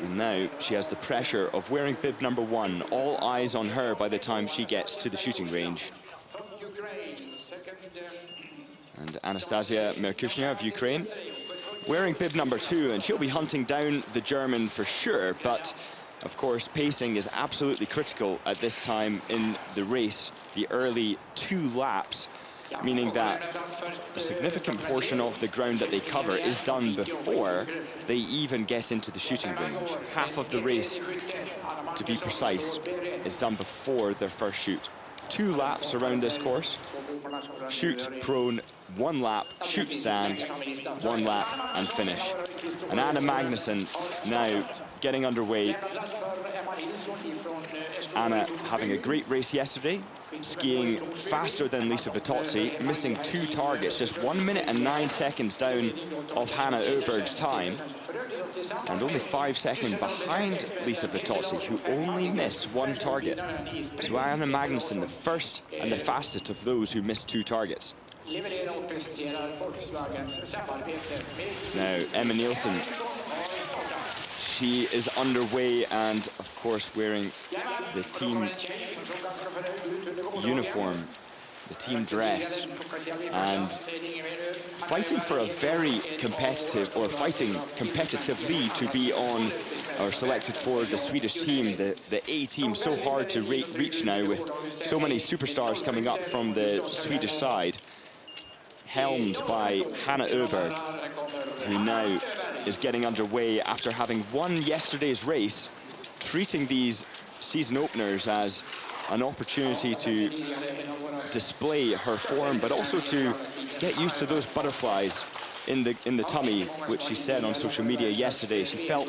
And now she has the pressure of wearing bib number 1. All eyes on her by the time she gets to the shooting range. And Anastasia Merkushnia of Ukraine wearing bib number 2, and she'll be hunting down the German for sure. But of course, pacing is absolutely critical at this time in the race. The early 2 laps, meaning that a significant portion of the ground that they cover is done before they even get into the shooting range. Half of the race, to be precise, is done before their first shoot. 2 laps around this course. Shoot, prone, 1 lap, shoot, stand, 1 lap, and finish. And Anna Magnusson now getting underway. Anna having a great race yesterday, skiing faster than Lisa Vitozzi, missing 2 targets, just 1 minute and 9 seconds down of Hannah Öberg's time, and only 5 seconds behind Lisa Vitozzi, who only missed 1 target. So Anna Magnusson, the first and the fastest of those who missed 2 targets. Now, Emma Nielsen, she is underway and, of course, wearing the team uniform, the team dress, and fighting for a very competitive, or fighting competitively to be on, or selected for the Swedish team, the A team. So hard to reach now with so many superstars coming up from the Swedish side, helmed by Hannah Öberg, who now is getting underway after having won yesterday's race, treating these season openers as an opportunity to display her form, but also to get used to those butterflies in the tummy, which she said on social media yesterday. She felt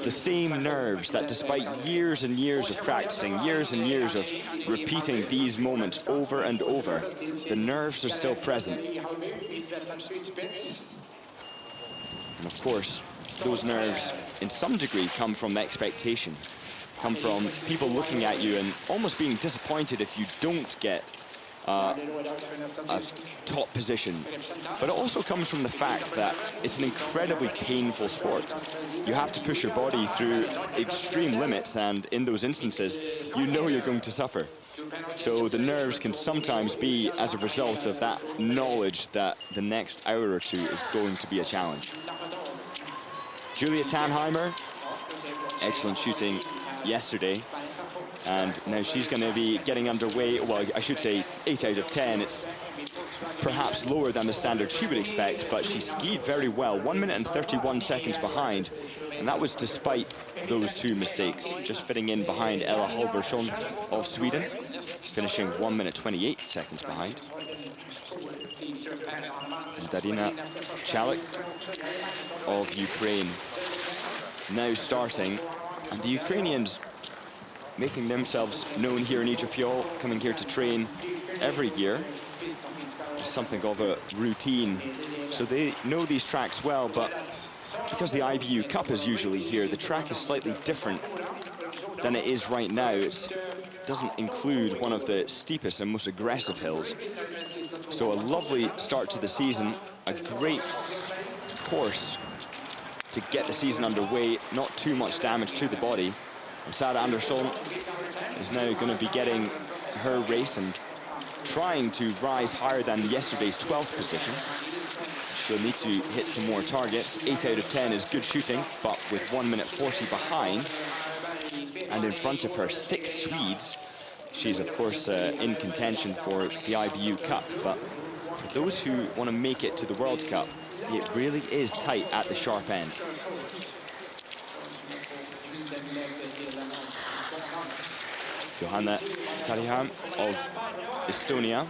the same nerves that, despite years and years of practicing, years and years of repeating these moments over and over, the nerves are still present. And of course, those nerves, in some degree, come from expectation, come from people looking at you and almost being disappointed if you don't get a top position. But it also comes from the fact that it's an incredibly painful sport. You have to push your body through extreme limits, and in those instances, you know you're going to suffer. So the nerves can sometimes be as a result of that knowledge that the next hour or 2 is going to be a challenge. Julia Tannheimer, excellent shooting yesterday, and now she's going to be getting underway. Well, I should say 8 out of 10. It's perhaps lower than the standard she would expect, but she skied very well, 1 minute and 31 seconds behind, and that was despite those 2 mistakes, just fitting in behind Ella Halvarsson of Sweden, finishing 1 minute 28 seconds behind. And Darina Chalik of Ukraine now starting, and the Ukrainians making themselves known here in Idre Fjäll, coming here to train every year. Something of a routine, so they know these tracks well, but because the IBU Cup is usually here, the track is slightly different than it is right now. It doesn't include one of the steepest and most aggressive hills. So a lovely start to the season, a great course to get the season underway, not too much damage to the body. And Sarah Andersson is now going to be getting her race and trying to rise higher than yesterday's 12th position. She'll need to hit some more targets. 8 out of 10 is good shooting, but with 1 minute 40 behind, and in front of her 6 Swedes, she's of course in contention for the IBU Cup. But for those who want to make it to the World Cup, it really is tight at the sharp end. Johanna Karihan of Estonia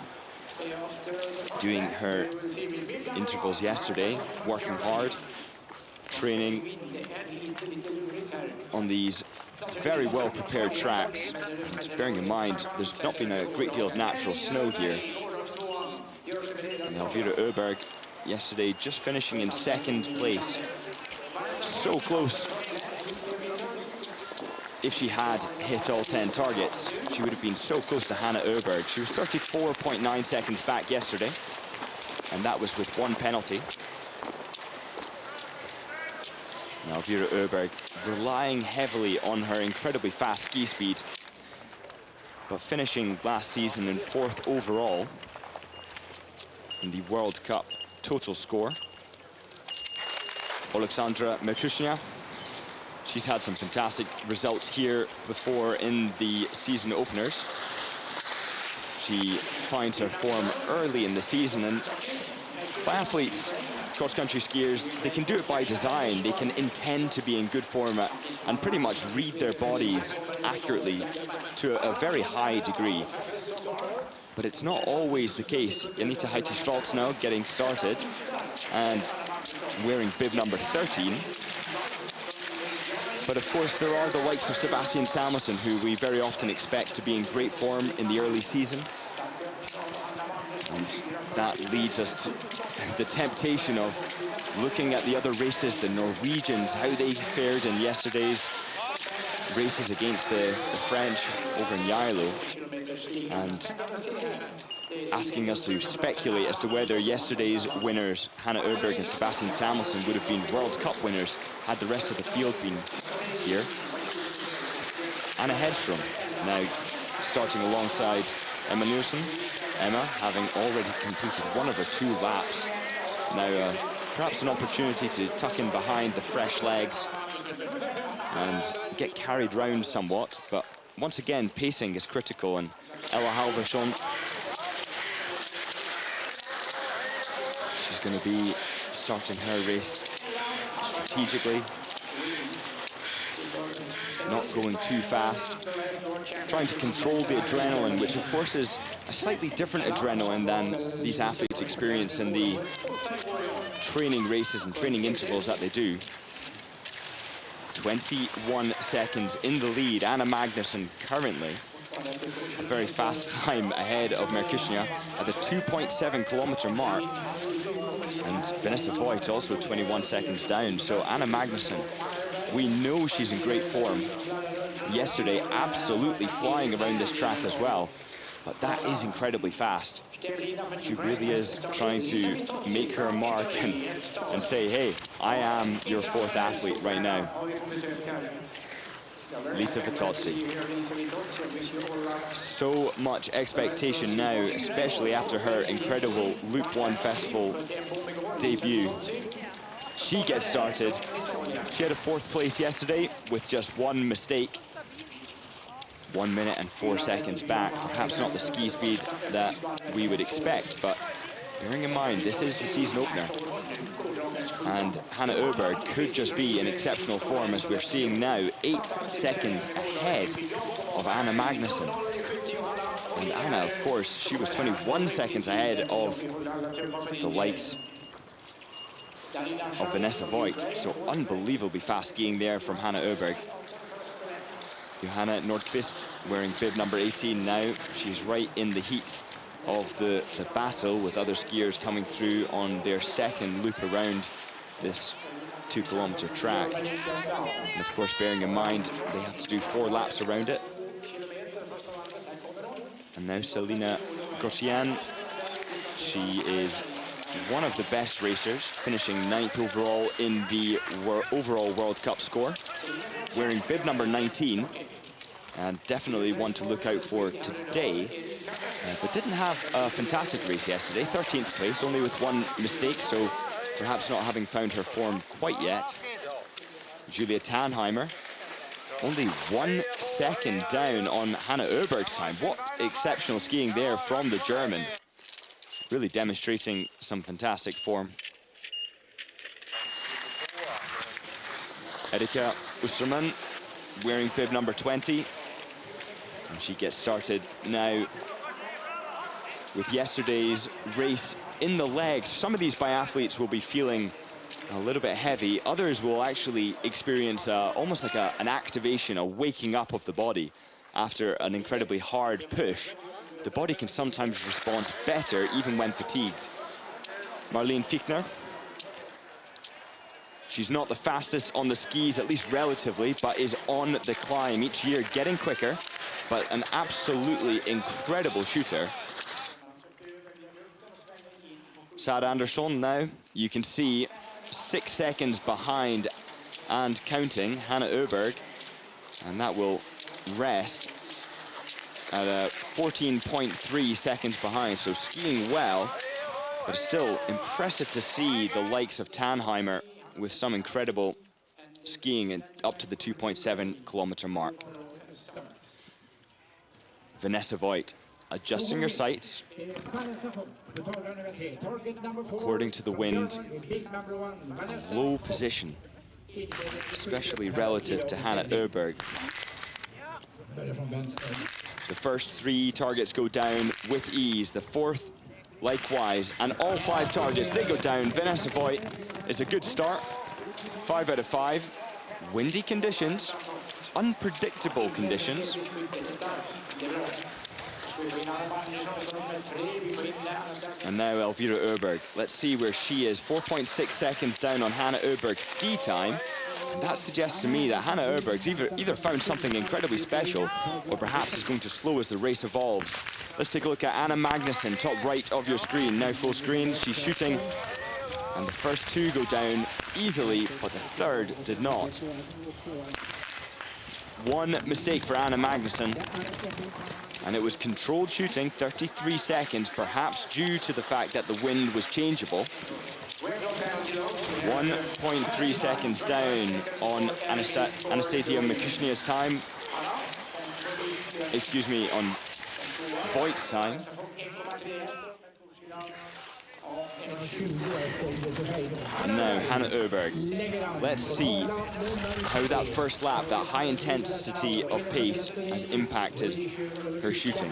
doing her intervals yesterday, working hard, training on these very well prepared tracks. And bearing in mind, there's not been a great deal of natural snow here. And Elvira Öberg yesterday just finishing in 2nd place. So close. If she had hit all 10 targets, she would have been so close to Hannah Öberg. She was 34.9 seconds back yesterday, and that was with 1 penalty. Now Vera Öberg relying heavily on her incredibly fast ski speed, but finishing last season in 4th overall in the World Cup total score. Oleksandra Merkushina, she's had some fantastic results here before in the season openers. She finds her form early in the season, and biathletes, cross-country skiers, they can do it by design. They can intend to be in good form and pretty much read their bodies accurately to a very high degree. But it's not always the case. Anita Heiti-Schwartz now getting started and wearing bib number 13. But of course, there are the likes of Sebastian Samuelsson, who we very often expect to be in great form in the early season. And that leads us to the temptation of looking at the other races, the Norwegians, how they fared in yesterday's races against the French over in Yailo, and asking us to speculate as to whether yesterday's winners, Hannah Öberg and Sebastian Samuelsson, would have been World Cup winners had the rest of the field been here. Anna Hedström now starting alongside Emma Nilsson. Emma having already completed one of her 2 laps. Now perhaps an opportunity to tuck in behind the fresh legs and get carried round somewhat, but once again pacing is critical, and Ella Halvarsson, she's going to be starting her race strategically, not going too fast, trying to control the adrenaline, which of course is a slightly different adrenaline than these athletes experience in the training races and training intervals that they do. 21 seconds in the lead. Anna Magnusson currently a very fast time ahead of Merkushina at the 2.7 kilometer mark. And Vanessa Voigt also 21 seconds down. So Anna Magnusson, we know she's in great form. Yesterday, absolutely flying around this track as well. But that is incredibly fast. She really is trying to make her mark and say, hey, I am your 4th athlete right now. Lisa Vitozzi. So much expectation now, especially after her incredible Loop 1 Festival debut. She gets started. She had a 4th place yesterday with just 1 mistake. 1 minute and 4 seconds back. Perhaps not the ski speed that we would expect, but bearing in mind, this is the season opener. And Hannah Öberg could just be in exceptional form, as we're seeing now, 8 seconds ahead of Anna Magnusson. And Anna, of course, she was 21 seconds ahead of the likes of Vanessa Voigt. So unbelievably fast skiing there from Hannah Öberg. Johanna Nordqvist wearing bib number 18 now. She's right in the heat of the battle with other skiers coming through on their 2nd loop around this 2 kilometer track. And of course, bearing in mind, they have to do 4 laps around it. And now Selina Grosjean. She is one of the best racers, finishing 9th overall in the overall World Cup score, wearing bib number 19, and definitely one to look out for today, but didn't have a fantastic race yesterday. 13th place, only with 1 mistake, so perhaps not having found her form quite yet. Julia Tannheimer, only 1 second down on Hannah Öberg's time. What exceptional skiing there from the German. Really demonstrating some fantastic form. Erika Osterman wearing bib number 20. And she gets started now with yesterday's race in the legs. Some of these biathletes will be feeling a little bit heavy. Others will actually experience almost like an activation, a waking up of the body after an incredibly hard push. The body can sometimes respond better even when fatigued. Marlene Fichtner. She's not the fastest on the skis, at least relatively, but is on the climb each year, getting quicker, but an absolutely incredible shooter. Sara Andersson now, you can see 6 seconds behind and counting, Hannah Öberg, and that will rest at 14.3 seconds behind, so skiing well, but it's still impressive to see the likes of Tannheimer with some incredible skiing and up to the 2.7-kilometer mark. Vanessa Voigt adjusting her sights according to the wind. A low position, especially relative to Hannah Öberg. The first 3 targets go down with ease. The fourth, likewise, and all 5 targets, they go down. Vanessa Voigt is a good start. 5 out of 5. Windy conditions, unpredictable conditions. And now Elvira Öberg. Let's see where she is. 4.6 seconds down on Hannah Öberg's ski time. And that suggests to me that Hannah Öberg's either found something incredibly special or perhaps is going to slow as the race evolves. Let's take a look at Anna Magnusson, top right of your screen. Now full screen, she's shooting. And the first 2 go down easily, but the third did not. One mistake for Anna Magnusson. And it was controlled shooting, 33 seconds, perhaps due to the fact that the wind was changeable. 1.3 seconds down on Anastasia Mikushnia's time. Excuse me, on Voigt's time. And now Hannah Öberg. Let's see how that first lap, that high intensity of pace, has impacted her shooting.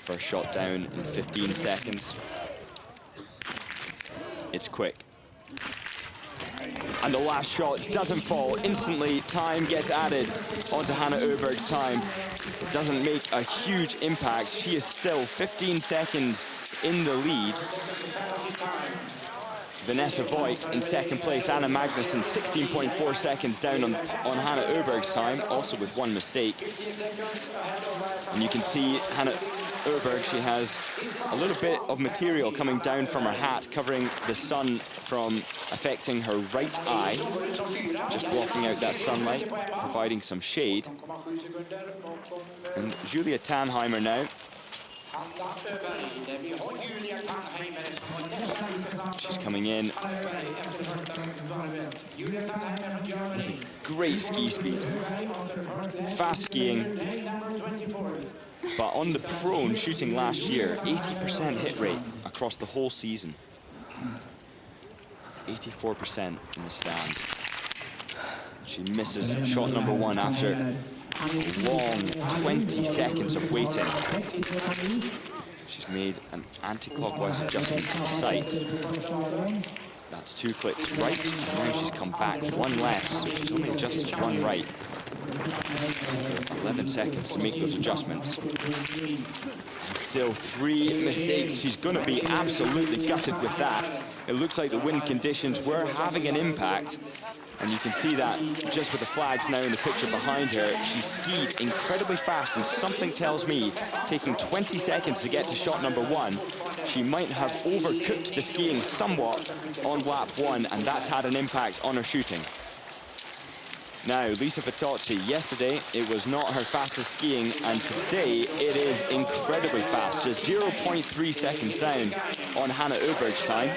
First shot down in 15 seconds. It's quick. And the last shot doesn't fall. Instantly, time gets added onto Hannah Öberg's time. It doesn't make a huge impact. She is still 15 seconds in the lead. Vanessa Voigt in second place. Anna Magnusson 16.4 seconds down on Hannah Öberg's time, also with one mistake. And you can see Hannah Öberg, she has a little bit of material coming down from her hat, covering the sun from affecting her right eye, just blocking out that sunlight, providing some shade. And Julia Tannheimer now. She's coming in with great ski speed, fast skiing, but on the prone shooting last year, 80% hit rate across the whole season. 84% in the stand. She misses shot number 1 after a long 20 seconds of waiting. She's made an anti-clockwise adjustment to the sight. That's 2 clicks right, and now she's come back 1 less, so she's only adjusted 1 right. 11 seconds to make those adjustments. And still 3 mistakes. She's going to be absolutely gutted with that. It looks like the wind conditions were having an impact. And you can see that just with the flags now in the picture behind her. She skied incredibly fast, and something tells me, taking 20 seconds to get to shot number 1, she might have overcooked the skiing somewhat on lap 1, and that's had an impact on her shooting. Now, Lisa Vitozzi, yesterday it was not her fastest skiing, and today it is incredibly fast, just 0.3 seconds down on Hannah Öberg's time.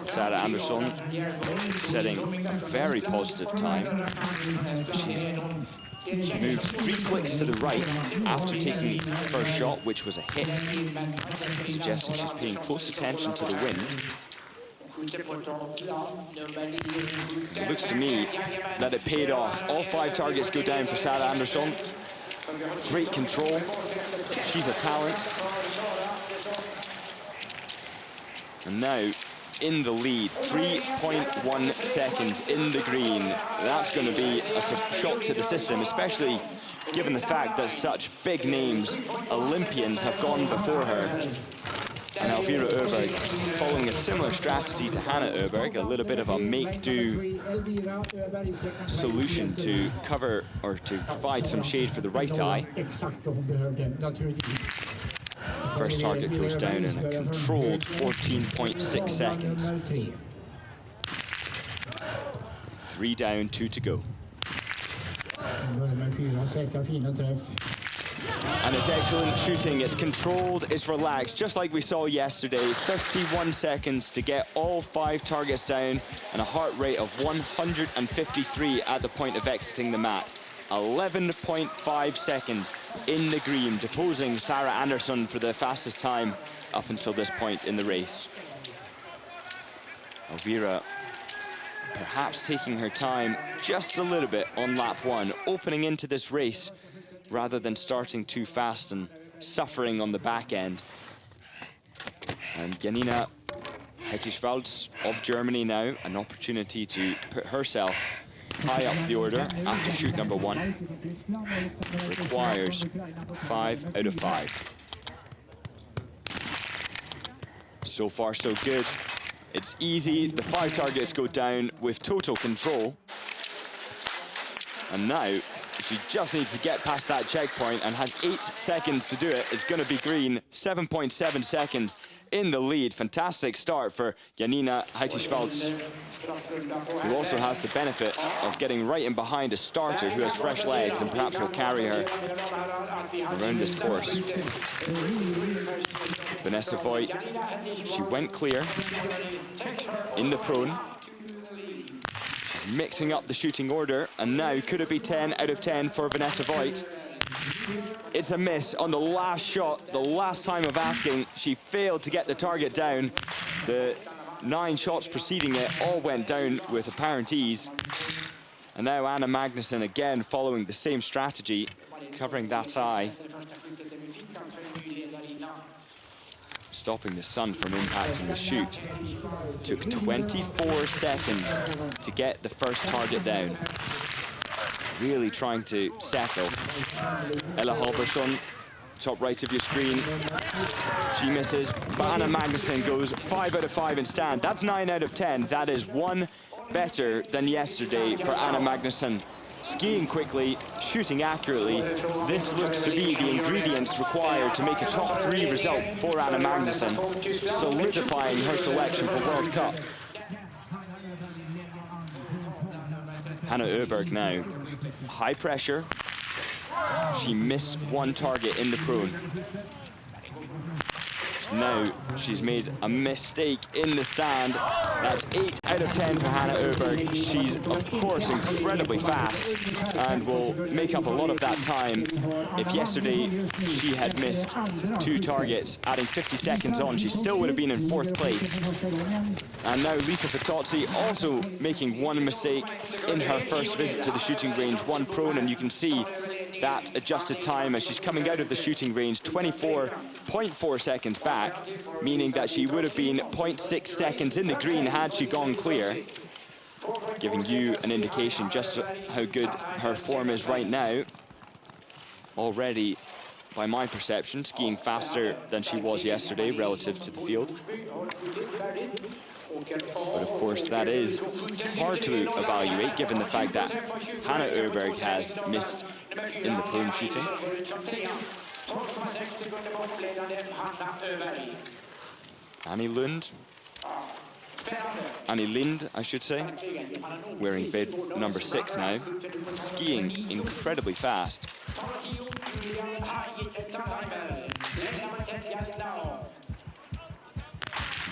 Sara Andersson setting a very positive time. She's moved 3 clicks to the right after taking the first shot, which was a hit, suggesting she's paying close attention to the wind. It looks to me that it paid off. All 5 targets go down for Sara Andersson. Great control. She's a talent. And now in the lead, 3.1 seconds in the green. That's going to be a shock to the system, especially given the fact that such big names, Olympians, have gone before her. And Elvira Öberg following a similar strategy to Hannah Öberg, a little bit of a make-do solution to cover or to provide some shade for the right eye. first target goes down in a controlled 14.6 seconds. 3 down, 2 to go. And it's excellent shooting, it's controlled, it's relaxed, just like we saw yesterday. 31 seconds to get all 5 targets down and a heart rate of 153 at the point of exiting the mat. 11.5 seconds in the green, deposing Sarah Andersson for the fastest time up until this point in the race. Elvira perhaps taking her time just a little bit on lap 1, opening into this race rather than starting too fast and suffering on the back end. And Janina Hettich-Waltz of Germany now, an opportunity to put herself high up the order after shoot number 1. Requires 5 out of 5. So far, so good. It's easy. The 5 targets go down with total control. And now she just needs to get past that checkpoint and has 8 seconds to do it. It's going to be green. 7.7 seconds in the lead. Fantastic start for Janina Hettich-Waltz, who also has the benefit of getting right in behind a starter who has fresh legs and perhaps will carry her around this course. Vanessa Voigt, she went clear in the prone. She's mixing up the shooting order, and now could it be 10 out of 10 for Vanessa Voigt? It's a miss on the last shot, the last time of asking. She failed to get the target down. The 9 shots preceding it all went down with apparent ease. And now Anna Magnusson again following the same strategy, covering that eye, stopping the sun from impacting the shoot. It took 24 seconds to get the first target down. Really trying to settle. Ella Halvarsson, top right of your screen. She misses, but Anna Magnusson goes 5 out of 5 in stand. That's 9 out of 10. That is 1 better than yesterday for Anna Magnusson. Skiing quickly, shooting accurately. This looks to be the ingredients required to make a top 3 result for Anna Magnusson, solidifying her selection for World Cup. Hannah Öberg now, high pressure. She missed 1 target in the prone. Now she's made a mistake in the stand. That's 8 out of 10 for Hannah Öberg. She's, of course, incredibly fast and will make up a lot of that time. If yesterday she had missed 2 targets, adding 50 seconds on, she still would have been in 4th place. And now Lisa Fatozzi also making 1 mistake in her first visit to the shooting range, 1 prone, and you can see that adjusted time as she's coming out of the shooting range, 24.4 seconds back, meaning that she would have been 0.6 seconds in the green had she gone clear, giving you an indication just how good her form is right now. Already, by my perception, skiing faster than she was yesterday relative to the field. But of course that is hard to evaluate given the fact that Hannah Öberg has missed in the prone shooting. Annie Lind, I should say, wearing bib number 6 now, and skiing incredibly fast.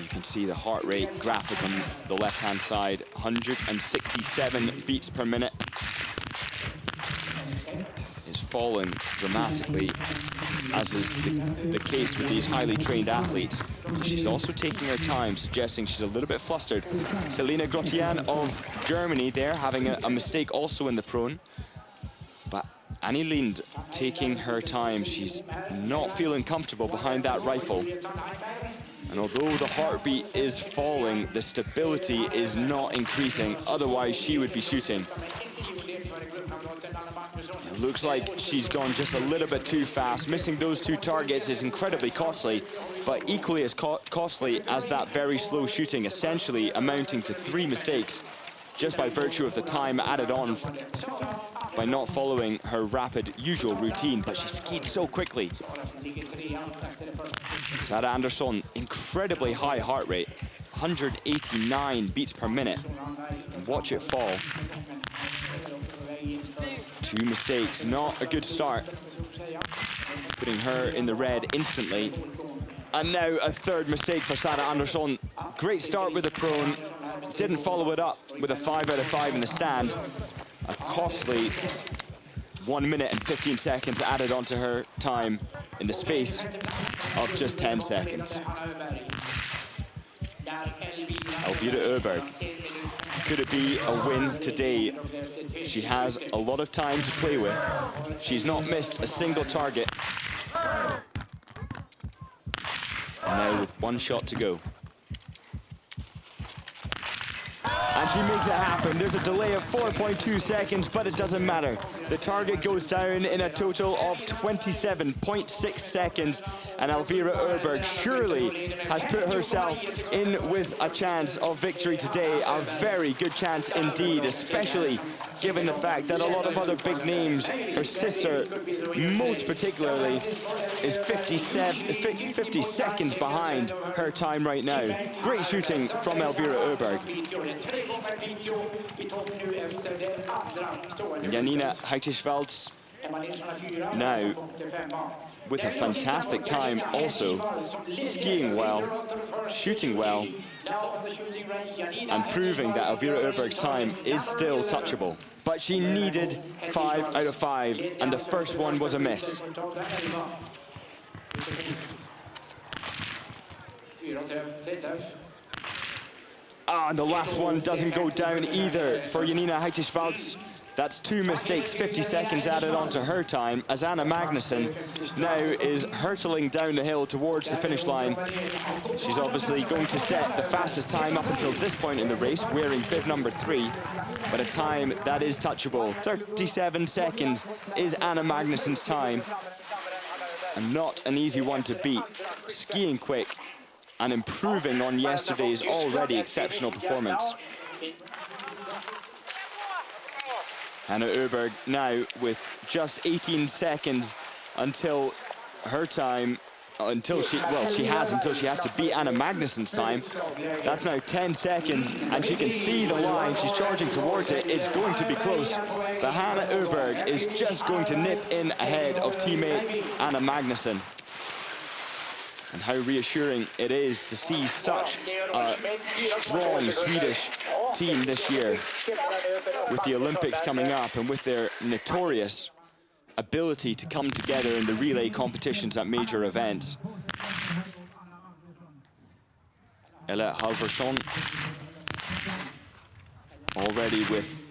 You can see the heart rate graphic on the left-hand side, 167 beats per minute. Is falling dramatically, as is the case with these highly trained athletes. She's also taking her time, suggesting she's a little bit flustered. Selina Grottian of Germany there, having a mistake also in the prone. But Annie Lind taking her time. She's not feeling comfortable behind that rifle. And although the heartbeat is falling, the stability is not increasing. Otherwise, she would be shooting. It looks like she's gone just a little bit too fast. Missing those 2 targets is incredibly costly, but equally as costly as that very slow shooting, essentially amounting to 3 mistakes just by virtue of the time added on by not following her rapid usual routine, but she skied so quickly. Sara Andersson, incredibly high heart rate, 189 beats per minute. Watch it fall. 2 mistakes, not a good start. Putting her in the red instantly. And now a 3rd mistake for Sara Andersson. Great start with the prone. Didn't follow it up with a 5 out of 5 in the stand. A costly 1 minute and 15 seconds added onto her time in the space of just 10 seconds. Elvira Öberg. Could it be a win today? She has a lot of time to play with. She's not missed a single target. And now with 1 shot to go. And she makes it happen. There's a delay of 4.2 seconds, but it doesn't matter. The target goes down in a total of 27.6 seconds, and Elvira Öberg surely has put herself in with a chance of victory today. A very good chance indeed, especially given the fact that a lot of other big names, her sister most particularly, is 50 seconds behind her time right now. Great shooting from Elvira Öberg. Janina Heitisvelds now with a fantastic time also, skiing well, shooting well, and proving that Elvira Öberg's time is still touchable. But she needed 5 out of 5, and the first one was a miss. And the last one doesn't go down either for Janina Heitisvelds. That's 2 mistakes, 50 seconds added onto her time, as Anna Magnusson now is hurtling down the hill towards the finish line. She's obviously going to set the fastest time up until this point in the race, wearing bib number 3, but a time that is touchable. 37 seconds is Anna Magnusson's time, and not an easy one to beat. Skiing quick and improving on yesterday's already exceptional performance. Anna Öberg now with just 18 seconds until her time, until she has to beat Anna Magnusson's time. That's now 10 seconds, and she can see the line. She's charging towards it. It's going to be close. But Anna Öberg is just going to nip in ahead of teammate Anna Magnusson. And how reassuring it is to see such a strong Swedish team this year, with the Olympics coming up and with their notorious ability to come together in the relay competitions at major events. Ella Halvarsson already with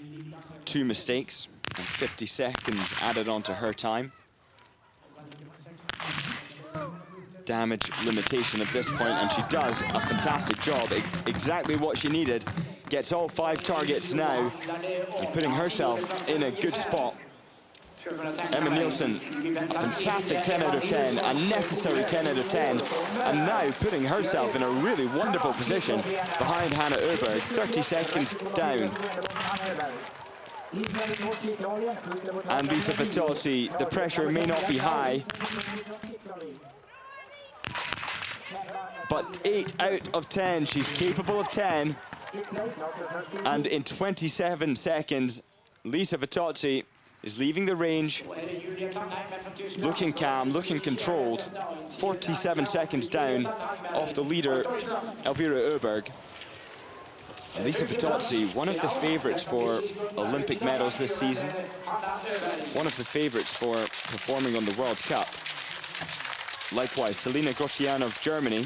2 mistakes and 50 seconds added onto her time. Damage limitation at this point, and she does a fantastic job. Exactly what she needed. Gets all 5 targets now, and putting herself in a good spot. Emma Nielsen, a fantastic 10 out of 10, a necessary 10 out of 10, and now putting herself in a really wonderful position behind Hannah Öberg, 30 seconds down. And Lisa Vitozzi, the pressure may not be high, but 8 out of 10, she's capable of 10. And in 27 seconds, Lisa Vitozzi is leaving the range, looking calm, looking controlled. 47 seconds down off the leader, Elvira Öberg. Lisa Vitozzi, one of the favorites for Olympic medals this season, one of the favorites for performing on the World Cup. Likewise, Selina Grosjean of Germany,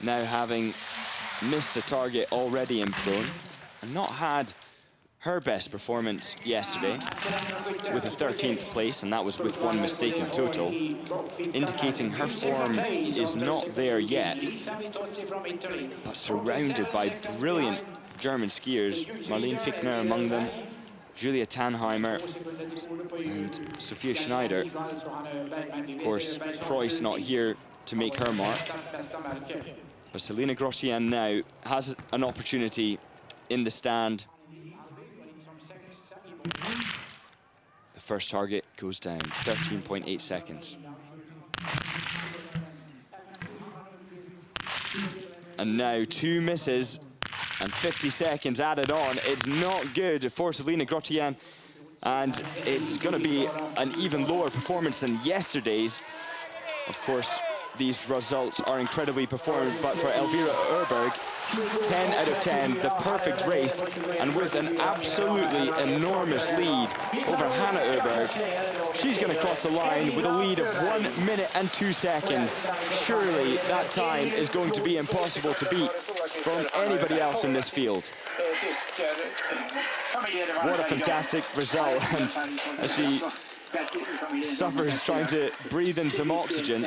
now having missed a target already in prone and not had her best performance yesterday with a 13th place, and that was with 1 mistake in total, indicating her form is not there yet, but surrounded by brilliant German skiers, Marlene Fichtner among them, Julia Tannheimer and Sophia Schneider. Of course, Preuss not here to make her mark. But Selina Grosjean now has an opportunity in the stand. first target goes down, 13.8 seconds. And now 2 misses and 50 seconds added on. It's not good for Selina Grottian, and it's going to be an even lower performance than yesterday's. Of course, these results are incredibly performed, but for Elvira Öberg, 10 out of 10, the perfect race, and with an absolutely enormous lead over Hannah Öberg. She's going to cross the line with a lead of 1 minute and 2 seconds. Surely that time is going to be impossible to beat from anybody else in this field. What a fantastic result, and as she suffers trying to breathe in some oxygen,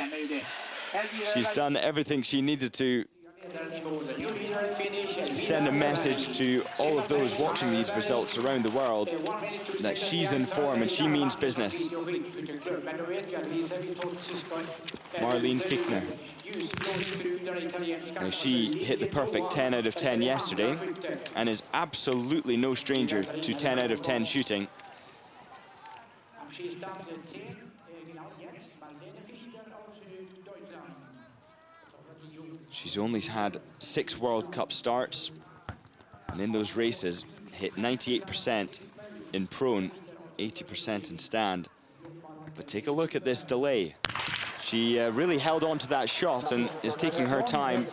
she's done everything she needed to send a message to all of those watching these results around the world that she's in form and she means business. Marlene Fichtner. Now, she hit the perfect 10 out of 10 yesterday and is absolutely no stranger to 10 out of 10 shooting. She's only had 6 World Cup starts, and in those races hit 98% in prone, 80% in stand. But take a look at this delay. She really held on to that shot and is taking her time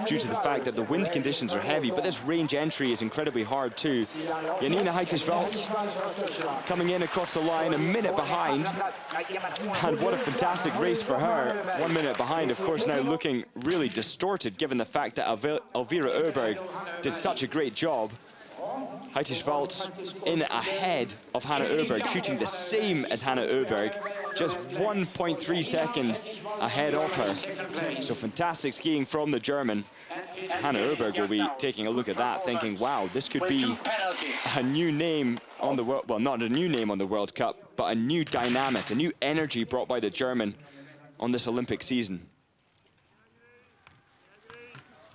due to the fact that the wind conditions are heavy, but this range entry is incredibly hard too. Janina Heitisvalds coming in across the line, a minute behind, and what a fantastic race for her. 1 minute behind, of course, now looking really distorted given the fact that Elvira Öberg did such a great job. Heitisvalds in ahead of Hannah Öberg, shooting the same as Hannah Öberg, just 1.3 seconds ahead of her. So fantastic skiing from the German. Hannah Öberg will be taking a look at that, thinking, wow, this could be a new name on the world, well, not a new name on the World Cup, but a new dynamic, a new energy brought by the German on this Olympic season.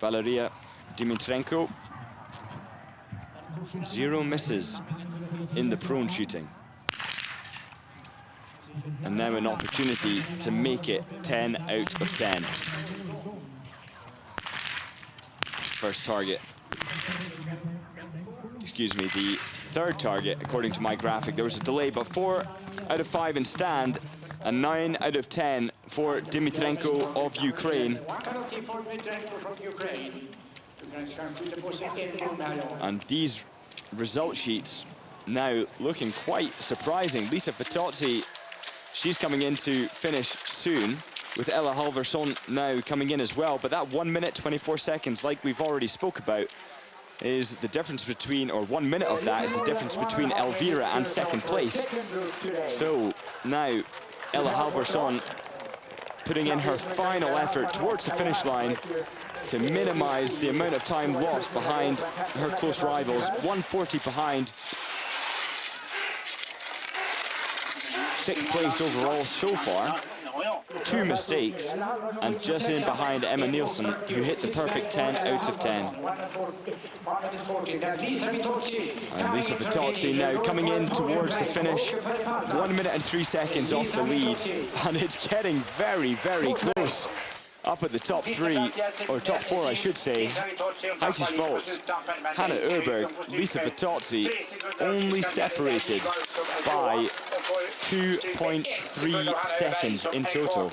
Valeria Dimitrenko, 0 misses in the prone shooting. And now an opportunity to make it 10 out of 10. First target. Excuse me, the third target, according to my graphic. There was a delay, but 4 out of 5 in stand, and 9 out of 10 for Dimitrenko of Ukraine. And these result sheets now looking quite surprising. Lisa Fitozzi, she's coming in to finish soon, with Ella Halvarsson now coming in as well. But that 1 minute 24 seconds, like we've already spoke about, is the difference between, or 1 minute of that is the difference between Elvira and second place. So now Ella Halvarsson putting in her final effort towards the finish line to minimize the amount of time lost behind her close rivals. 140 behind. 6th place overall so far. 2 mistakes, and just in behind Emma Nielsen, who hit the perfect 10 out of 10. And Lisa Fitozzi now coming in towards the finish. 1 minute and 3 seconds off the lead, and it's getting very, very close. Up at the top 3, or top 4, I should say. Heitisvalds, Hannah Öberg, Lisa Fitozzi, only separated by 2.3 seconds in total.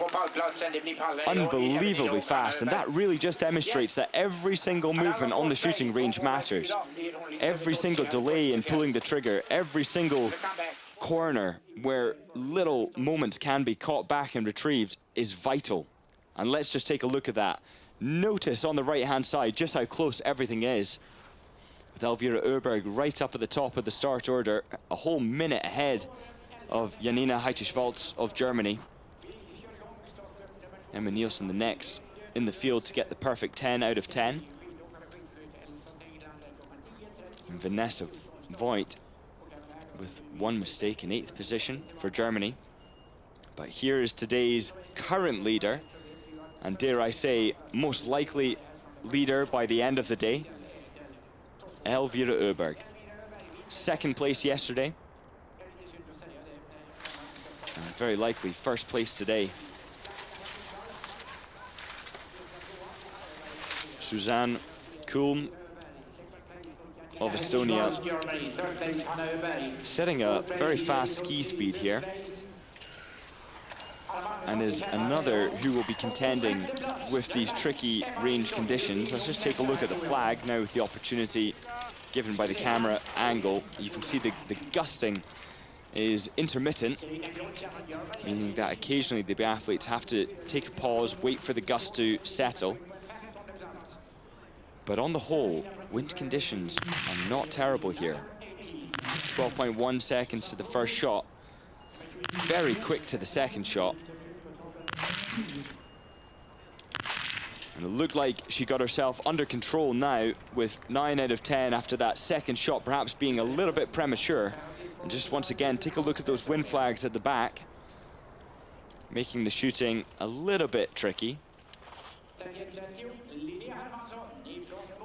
Unbelievably fast, and that really just demonstrates that every single movement on the shooting range matters. Every single delay in pulling the trigger, every single corner where little moments can be caught back and retrieved is vital. And let's just take a look at that. Notice on the right-hand side just how close everything is. With Elvira Öberg right up at the top of the start order, a whole minute ahead of Janina Heitisvalds of Germany. Emma Nielsen the next in the field to get the perfect 10 out of 10. And Vanessa Voigt with 1 mistake in 8th position for Germany. But here is today's current leader, and dare I say, most likely leader by the end of the day, Elvira Öberg. 2nd place yesterday. very likely first place today. Susanne Kulm of Estonia, setting a very fast ski speed here, and is another who will be contending with these tricky range conditions. Let's just take a look at the flag now with the opportunity given by the camera angle. You can see the gusting is intermittent, meaning that occasionally the biathletes have to take a pause, wait for the gust to settle. But on the whole, wind conditions are not terrible here. 12.1 seconds to the first shot. Very quick to the second shot. And it looked like she got herself under control now with 9 out of 10 after that second shot perhaps being a little bit premature. And just once again, take a look at those wind flags at the back, making the shooting a little bit tricky.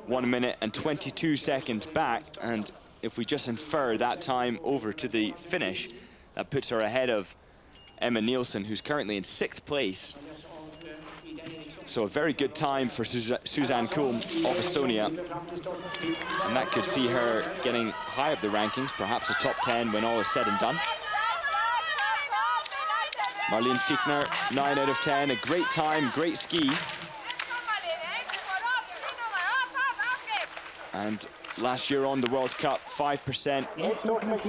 1 minute and 22 seconds back, and if we just infer that time over to the finish, that puts her ahead of Emma Nielsen, who's currently in 6th place. So a very good time for Susanne Kulm of Estonia, and that could see her getting high up the rankings, perhaps a top 10 when all is said and done. Marlene Fichtner, 9 out of 10, a great time, great ski. And last year on the World Cup, 5%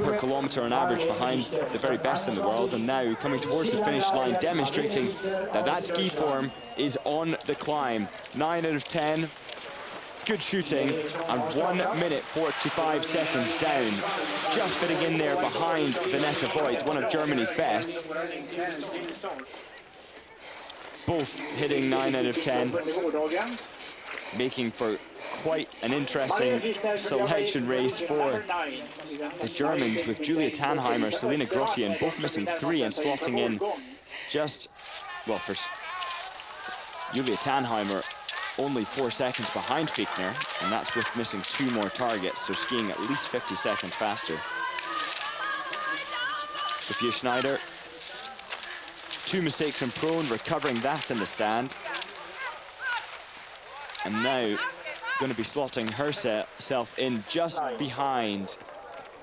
per kilometer on average behind the very best in the world. And now coming towards the finish line, demonstrating that that ski form is on the climb. 9 out of 10, good shooting, and 1 minute 45 seconds down. Just fitting in there behind Vanessa Voigt, one of Germany's best. Both hitting 9 out of 10, making for quite an interesting selection race for the Germans, with Julia Tannheimer, Selina Grottian both missing 3 and slotting in just, well, for Julia Tannheimer, only 4 seconds behind Fichtner, and that's with missing 2 more targets, so skiing at least 50 seconds faster. Sophia Schneider, 2 mistakes from prone, recovering that in the stand. And now going to be slotting herself in just behind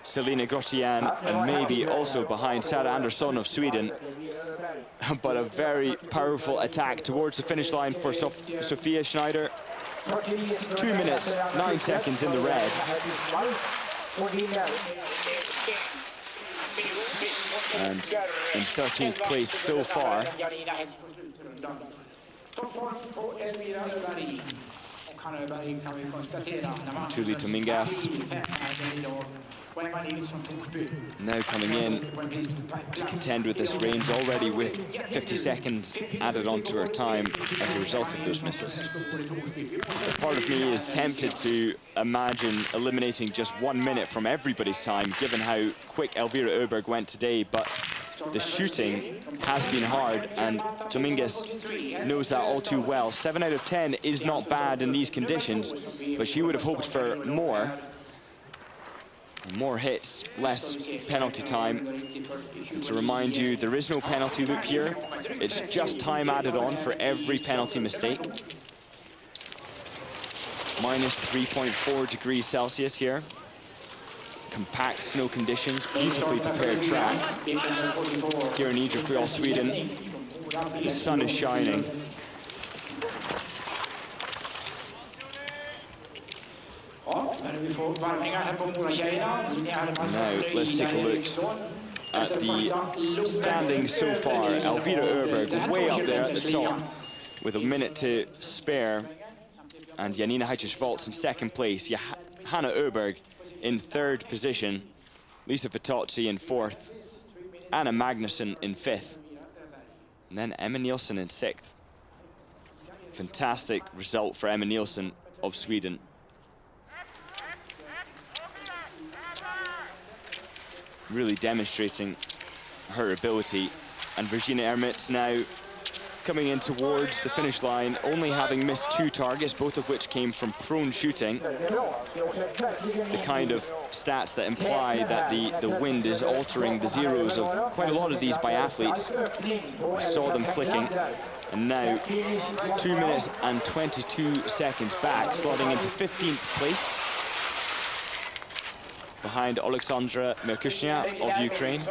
Selina Grottian, and maybe also behind Sara Andersson of Sweden. But a very powerful attack towards the finish line for Sophia Schneider. 2 minutes, 9 seconds in the red. And in 13th place so far. Tuli Tomingas now coming in to contend with this range, already with 50 seconds added onto her time as a result of those misses. But part of me is tempted to imagine eliminating just 1 minute from everybody's time, given how quick Elvira Öberg went today, but the shooting has been hard, and Dominguez knows that all too well. 7 out of 10 is not bad in these conditions, but she would have hoped for more. More hits, less penalty time. And to remind you, there is no penalty loop here. It's just time added on for every penalty mistake. Minus 3.4 degrees Celsius here. Compact snow conditions, beautifully prepared tracks. Here in Idre Fjäll, Sweden, the sun is shining. Now let's take a look at the standings so far. Elvira Öberg way up there at the top with a minute to spare, and Janina Heichers-Waltz in 2nd place. Hanna Öberg in 3rd position, Lisa Vitozzi in 4th, Anna Magnusson in 5th, and then Emma Nielsen in 6th. Fantastic result for Emma Nielsen of Sweden. Really demonstrating her ability. And Virginia Ermitz now coming in towards the finish line, only having missed 2 targets, both of which came from prone shooting. The kind of stats that imply that the wind is altering the zeros of quite a lot of these biathletes. We saw them clicking, and now 2 minutes and 22 seconds back, slotting into 15th place behind Alexandra Merkushnia of Ukraine.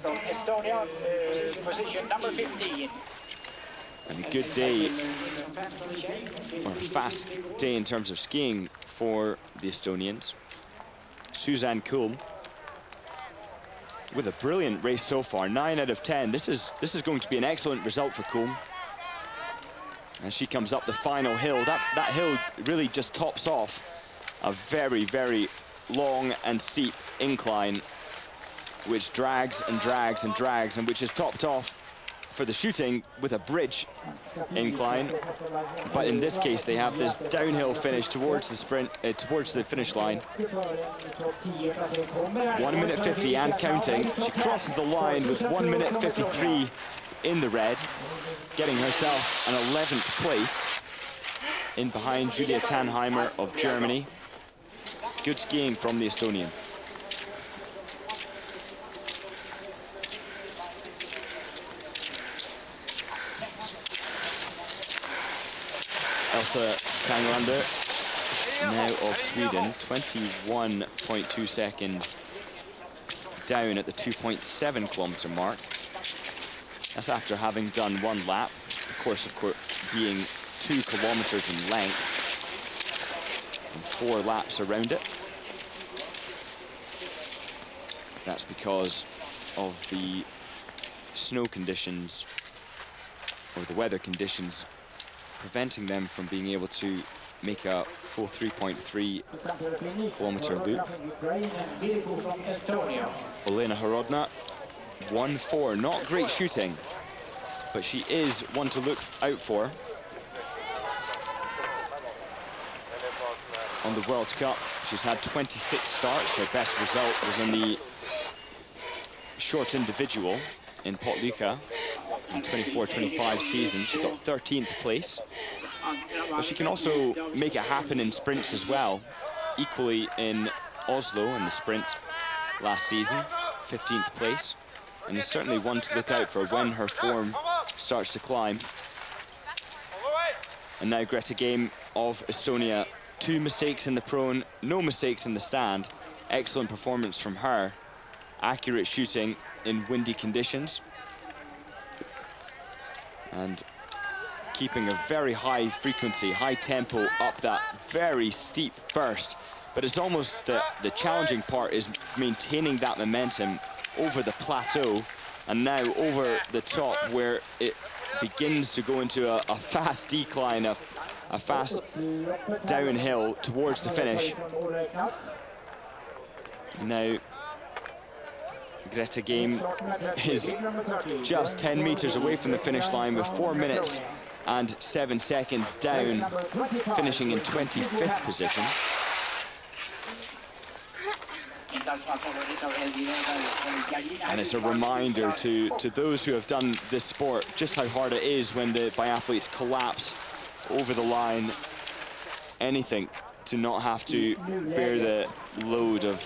Estonia, position number 15. And a good day, or a fast day in terms of skiing for the Estonians. Suzanne Kulm with a brilliant race so far, 9 out of 10. This is going to be an excellent result for Kulm. As she comes up the final hill, that hill really just tops off a very, very long and steep incline, which drags and drags and drags, and which is topped off for the shooting with a bridge incline. But in this case, they have this downhill finish towards the sprint, towards the finish line. 1 minute 50 and counting. She crosses the line with 1 minute 53 in the red, getting herself an 11th place in behind Julia Tannheimer of Germany. Good skiing from the Estonian. Elsa Tanglander, now of Sweden, 21.2 seconds down at the 2.7 kilometer mark. That's after having done 1 lap, of course being 2 kilometers in length, and 4 laps around it. That's because of the snow conditions, or the weather conditions, preventing them from being able to make a full 3.3 kilometer loop. Olena Horodna, 1-4, not great shooting, but she is one to look out for. On the World Cup, she's had 26 starts. Her best result was in the short individual in Potluka in 24-25 season. She got 13th place. But she can also make it happen in sprints as well. Equally in Oslo in the sprint last season, 15th place. And is certainly one to look out for when her form starts to climb. And now Greta Game of Estonia. 2 mistakes in the prone, no mistakes in the stand. Excellent performance from her. Accurate shooting in windy conditions. And keeping a very high frequency, high tempo up that very steep burst. But it's almost the challenging part is maintaining that momentum over the plateau and now over the top where it begins to go into a fast decline, a fast downhill towards the finish. And now Greta Game is just 10 meters away from the finish line with 4 minutes and 7 seconds down, finishing in 25th position. And it's a reminder to those who have done this sport just how hard it is when the biathletes collapse over the line. Anything to not have to bear the load of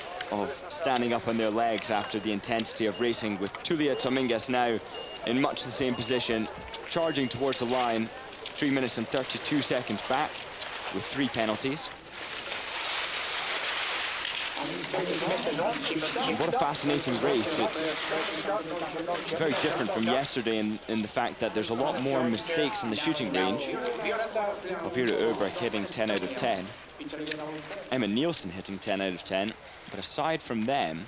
standing up on their legs after the intensity of racing, with Tulia Tomingas now in much the same position, charging towards the line, 3 minutes and 32 seconds back with 3 penalties. What a fascinating race. It's very different from yesterday in the fact that there's a lot more mistakes in the shooting range. Elvira Öberg hitting 10 out of 10. Emma Nielsen hitting 10 out of 10. But aside from them,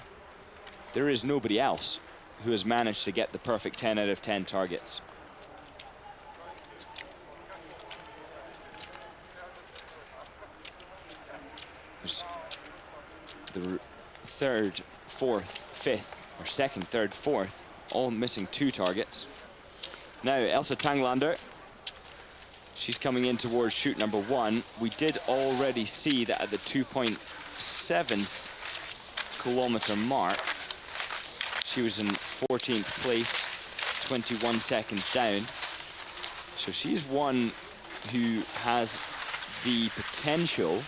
there is nobody else who has managed to get the perfect 10 out of 10 targets. There's the third, fourth, fifth, or second, third, fourth, all missing 2 targets. Now, Elsa Tanglander, she's coming in towards shoot number 1. We did already see that at the 2.7 kilometer mark, she was in 14th place, 21 seconds down. So she's one who has the potential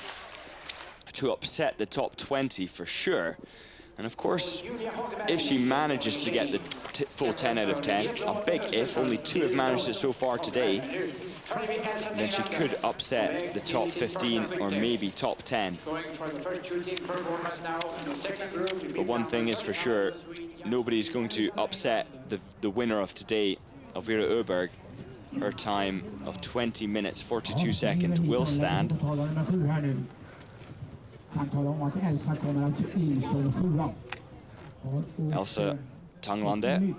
to upset the top 20 for sure. And of course, if she manages to get the full 10 out of 10, a big if, only 2 have managed it so far today, then she could upset the top 15 or maybe top 10. But one thing is for sure, nobody's going to upset the winner of today, Elvira Öberg. Her time of 20 minutes, 42 seconds will stand. Elsa Tanglande,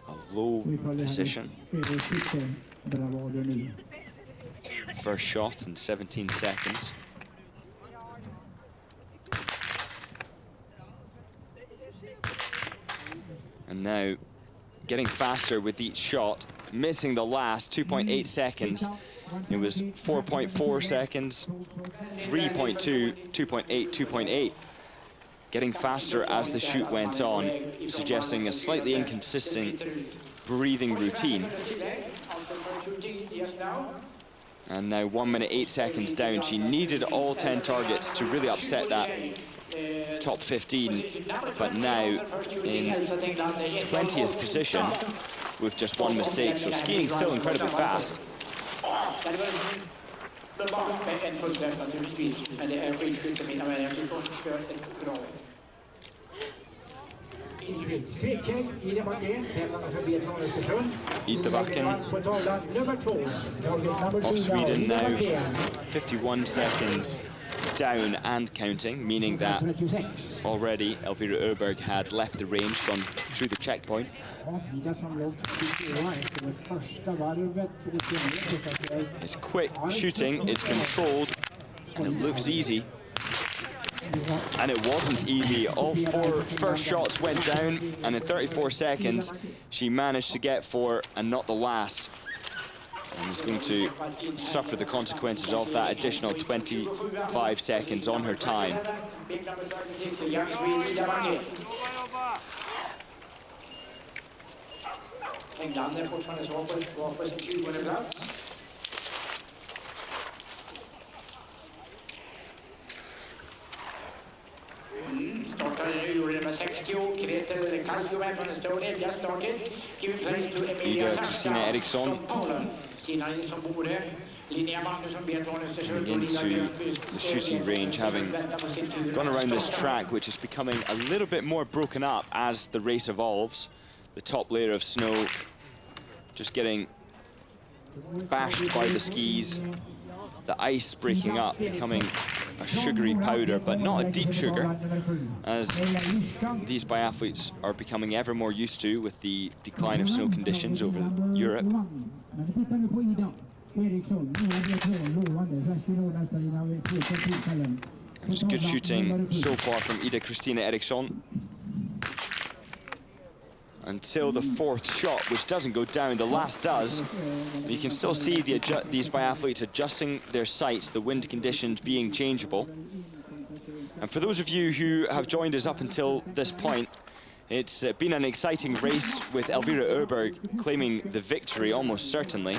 a low position. First shot in 17 seconds. And now getting faster with each shot, missing the last 2.8 seconds. It was 4.4 seconds, 3.2, 2.8, 2.8. Getting faster as the shoot went on, suggesting a slightly inconsistent breathing routine. And now 1 minute 8 seconds down. She needed all 10 targets to really upset that top 15, but now in 20th position with just 1 mistake. So skiing still incredibly fast. Idre of Sweden now 51 seconds down and counting, meaning that already Elvira Öberg had left the range from through the checkpoint. It's quick shooting, it's controlled, and it looks easy. And it wasn't easy. All 4 first shots went down, and in 34 seconds, she managed to get 4 and not the last. And is going to suffer the consequences of that additional 25 seconds on her time. Idre Christina Eriksson into the shooting range, having gone around this track, which is becoming a little bit more broken up as the race evolves. The top layer of snow just getting bashed by the skis, the ice breaking up, becoming a sugary powder, but not a deep sugar, as these biathletes are becoming ever more used to with the decline of snow conditions over Europe. It's good shooting so far from Idre Christina Eriksson. Until the 4th shot, which doesn't go down, the last does. But you can still see these biathletes adjusting their sights, the wind conditions being changeable. And for those of you who have joined us up until this point, it's been an exciting race with Elvira Öberg claiming the victory almost certainly.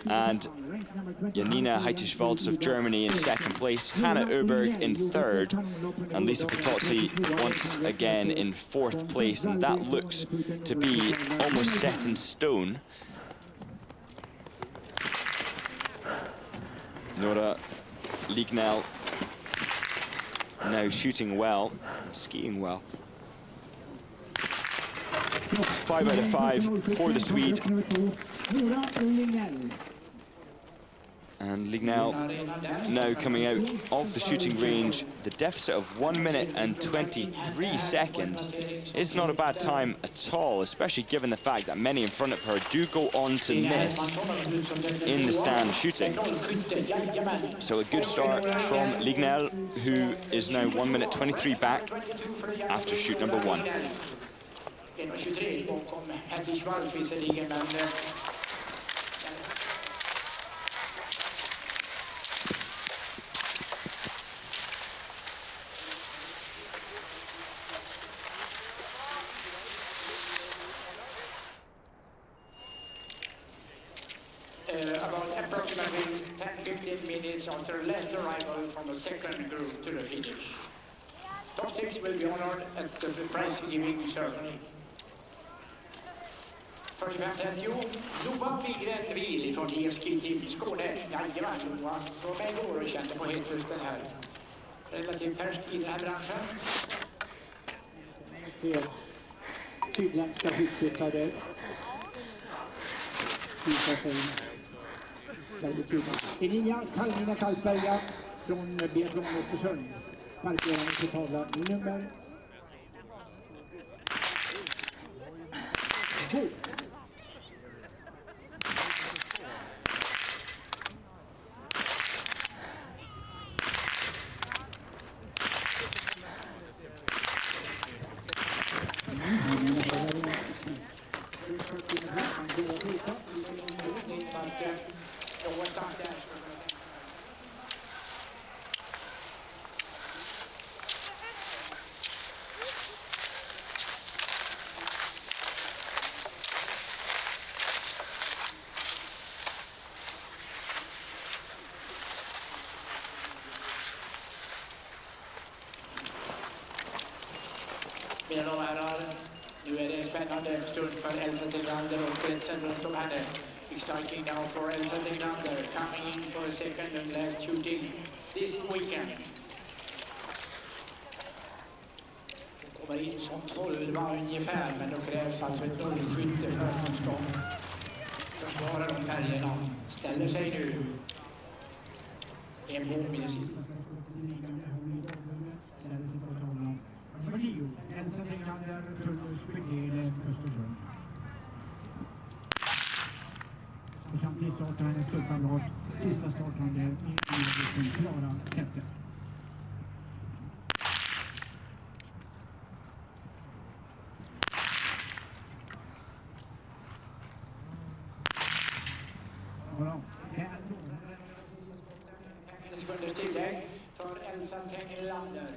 And Janina Heitisvalds of Germany in 2nd place, Hannah Öberg in 3rd, and Lisa Potozzi once again in 4th place. And that looks to be almost set in stone. Nora Lignell now shooting well, skiing well. 5 out of 5 for the Swede. And Lignell now coming out of the shooting range. The deficit of 1 minute and 23 seconds is not a bad time at all, especially given the fact that many in front of her do go on to miss in the stand shooting. So a good start from Lignell, who is now 1 minute 23 back after shoot number 1. 1:23 bakom Heitisvalds visserligen, men about approximately 10-15 minutes after last arrival from the second group to the finish. Top 6 will be honored at the prize giving ceremony. 45-30, Johan Idre från IFSK Team Skåne. Jajamän, Johan var med igår och kände på helt just den här relativt färsk i den här branschen. Sydländska skyttskyttare visar sig väldigt fina. Emilia Kalmina Karlsberga från Biathlon Östersund. Parkerande på tavlan i nummer 2. Mina damer och herrar, nu är det en spännande stund för Elsa Teglander och kretsen runt om henne. Exciting now for Elsa Teglander coming in for a second and last shooting this weekend. Hon kommer in som 12 ungefär, men då krävs alltså ett nollskytte för att hon ska försvara de färgerna. Ställer sig nu. En bom i det sista. Elsa Teglander, Tullus Bygdele, Östersund. Och samtidigt startar hennes klubbkamrat, sista startande i Klara Sätter. Sekunders tillägg för Elsa Teglander.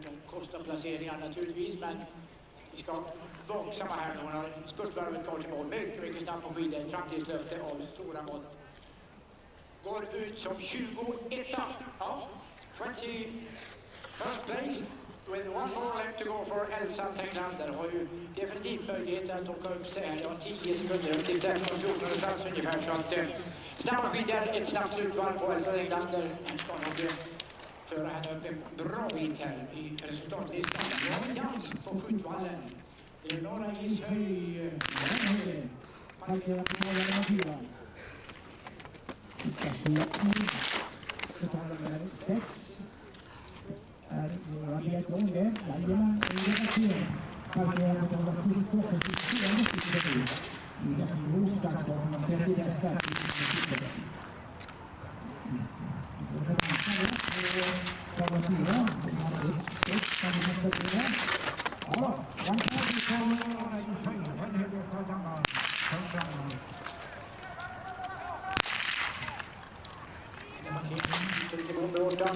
De kostar placeringar naturligtvis, men vi ska vara vaksamma här. Hon har spurtvarvet kvar till mål. Mycket snabbt på skidor. Framtidslöfte av stora mått. Går ut som 21. Ja, 21st place. With one more lap to go for Elsa Teglander. Har ju definitivt möjlighet att åka upp sig här. Det har 10 sekunder upp till 13-14 plats ungefär. Så att snabba skidor, ett snabbt slutvarv på Elsa Teglander. Här ska nog föra henne upp en bra bit här i resultatlistan. Vi har en dans på skjutvallen. Det är Norra Ishöj. Parkerar på tavlan nummer 4. På tavlan nummer 6. Är våra Biathlon det. Jajamän, det är det. Parkerar på tavlan 72 för 24 meter. Ida Fjäll från de 30 bästa. Tavlan 4. Ja, den kan vi ta Norra Ishöj.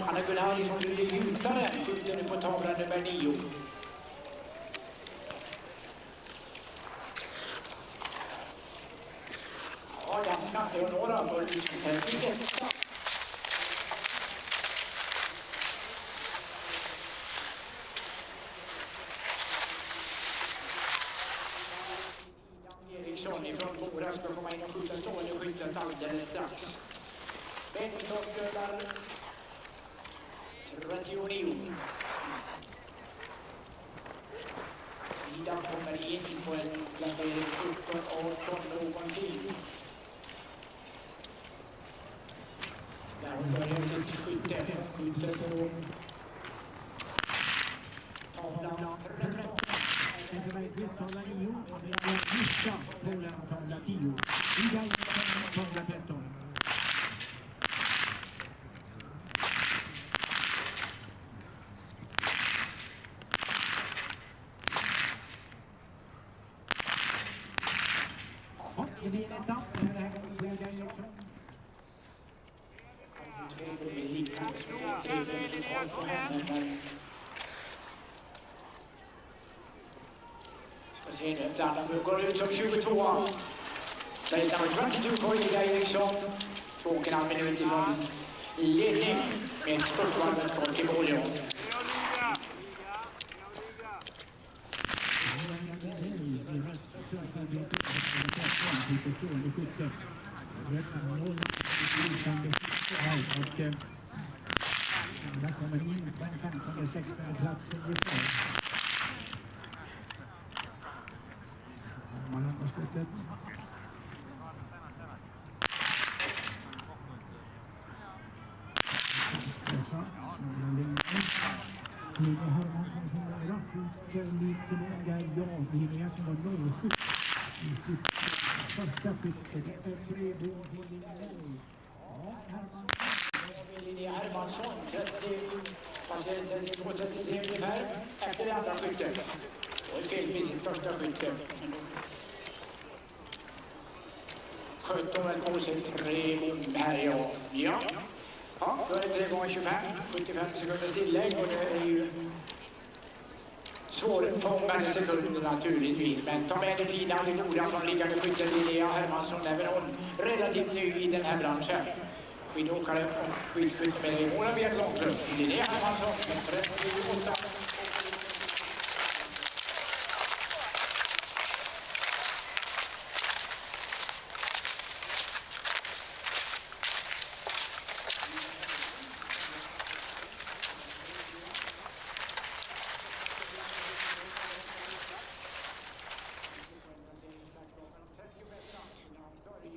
Anna Gunnar som blir ljusare skjuter nu på tavlan nummer 9. Ja, danskan Leonora går ut till 1. Eriksson ifrån Mora ska komma in och skjuta stående skyttet alldeles strax. Bäckstockdödar 39. Ida kommer in på en placering 17-18 någonting. Där hon börjar sitt skytte. Skjuter på tavlan 13. Det var ett tavla 9 och det är en lista på den tavla 10. Ida in på tavla 13. Det blir en etapp. Det här kommer att bli också. Det är lika trevligt på henne, men ska se nu efter andra. Nu går det ut som 22. Där är nummer 22 på Idre Eriksson. 2,5 minuter ifrån ledning med spurtvarvet kort i mål. Där kommer in på en 15-16 plats ungefär. Man har på slutet. Lina Hermansson som var rakt ut lite många Lina som var 07 i sitt första skifte. Det är bredvid på linjen. Lina Hermansson, 32-33 ungefär, efter det andra skyttet. Och fel med sitt första skytte. Sköt de väl på sig 3 här, ja. Ja, då är det 3 gånger 25, 75 sekunders tillägg och det är ju svårfångade sekunder naturligtvis. Men ta med det fina och det goda från liggande skytten Lina Hermansson, även hon relativt ny i den här branschen. Skidåkare och skidskytt med i våra Biathlon-klubb. Lina Hermansson, 38.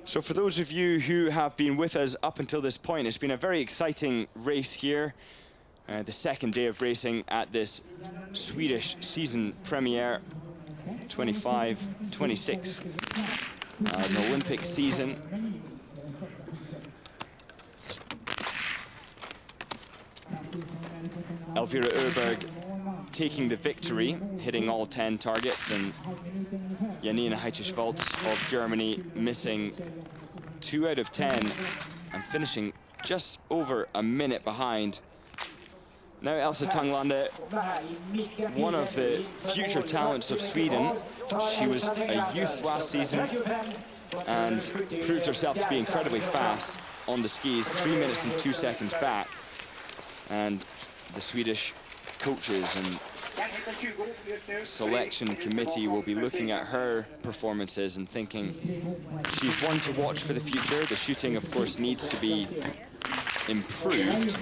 So for those of you who have been with us up until this point, it's been a very exciting race here. The second day of racing at this Swedish season premiere, 25-26, an Olympic season. Elvira Öberg taking the victory, hitting all 10 targets, and Janina Heicheswaltz of Germany missing 2 out of 10 and finishing just over a minute behind. Now Elsa Tanglande, one of the future talents of Sweden. She was a youth last season and proved herself to be incredibly fast on the skis, 3 minutes and 2 seconds back. And the Swedish coaches and selection committee will be looking at her performances and thinking she's one to watch for the future. The shooting, of course, needs to be improved.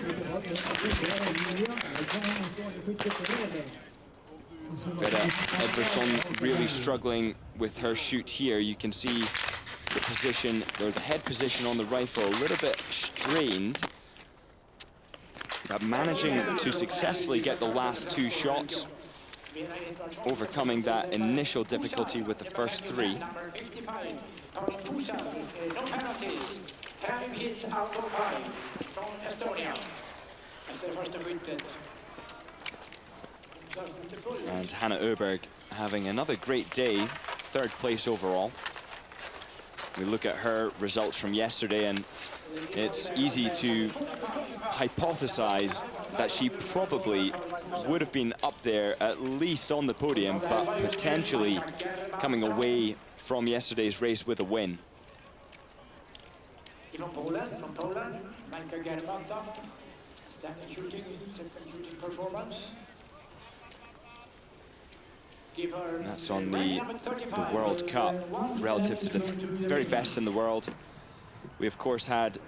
Vera Edvardsson really struggling with her shoot here. You can see the position, or the head position on the rifle, a little bit strained. But managing to successfully get the last 2 shots, overcoming that initial difficulty with the first 3. And Hanna Öberg having another great day, 3rd place overall. We look at her results from yesterday and it's easy to hypothesize that she probably would have been up there at least on the podium, but potentially coming away from yesterday's race with a win. From Poland, Michael Gerbata, standing shooting, second shooting performance. That's on the World Cup, relative to the very best in the world. We, of course, had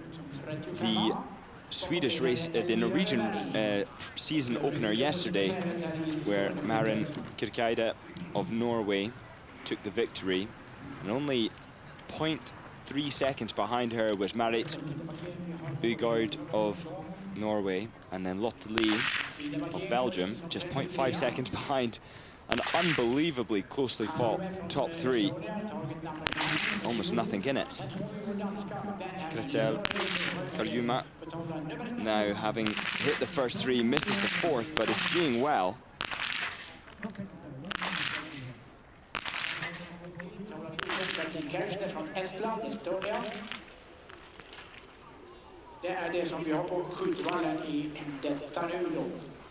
the Swedish race, the Norwegian season opener yesterday, where Maren Kirkeide of Norway took the victory. And only 0.3 seconds behind her was Marit Øygård of Norway, and then Lotte Lee of Belgium, just 0.5 seconds behind. An unbelievably closely fought top 3. Almost nothing in it. Kretel Karjuma, now having hit the first 3, misses the 4th, but is skiing well. Det är det som vi har på skjutvallen i detta nu då.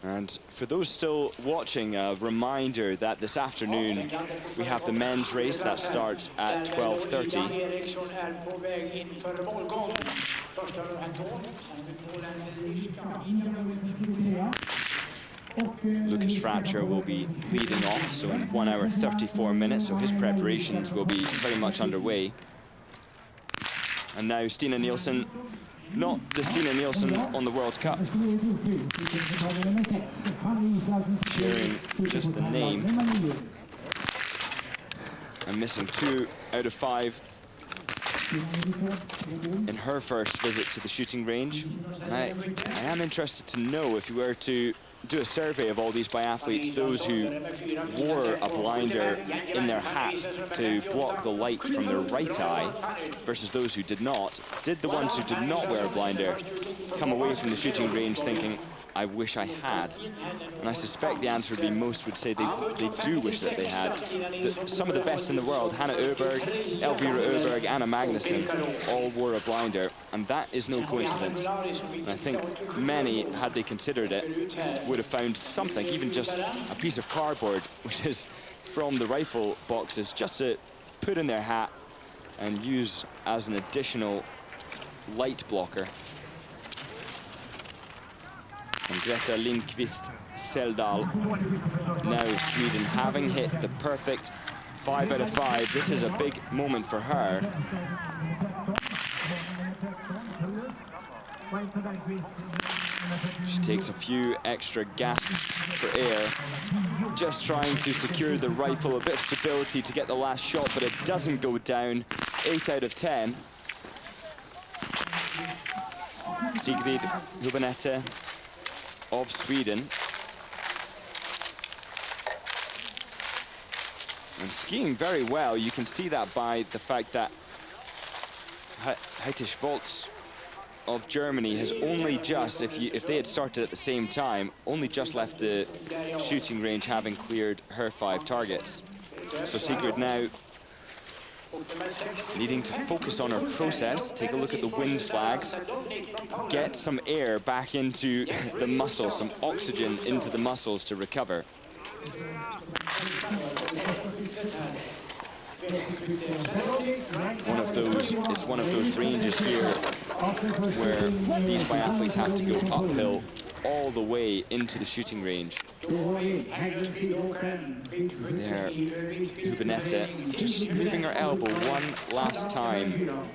And for those still watching, a reminder that this afternoon we have the men's race that starts at 12:30. Lucas Fratcher will be leading off, so in 1 hour 34 minutes, so his preparations will be very much underway. And now Stina Nielsen, not the Stina Nielsen on the World Cup. Sharing just the name. And missing 2 out of 5 in her first visit to the shooting range. I am interested to know, if you were to do a survey of all these biathletes, those who wore a blinder in their hat to block the light from their right eye versus those who did not. Did the ones who did not wear a blinder come away from the shooting range thinking, I wish I had? And I suspect the answer would be most would say they do wish that they had. Some of the best in the world, Hannah Öberg, Elvira Öberg, Anna Magnusson, all wore a blinder, and that is no coincidence. And I think many, had they considered it, would have found something, even just a piece of cardboard, which is from the rifle boxes, just to put in their hat and use as an additional light blocker. And Greta Lindqvist Seldal, now Sweden, having hit the perfect 5 out of 5. This is a big moment for her. She takes a few extra gasps for air, just trying to secure the rifle, a bit of stability to get the last shot, but it doesn't go down. 8 out of 10. Sigrid Hübinette of Sweden. And skiing very well. You can see that by the fact that Heitisch Volz of Germany has only just, if they had started at the same time, only just left the shooting range, having cleared her 5 targets. So Sigrid now needing to focus on her process, take a look at the wind flags, get some air back into the muscles, some oxygen into the muscles to recover. It's one of those ranges here where these biathletes have to go uphill all the way into the shooting range. There, Hübinette just moving her elbow one last time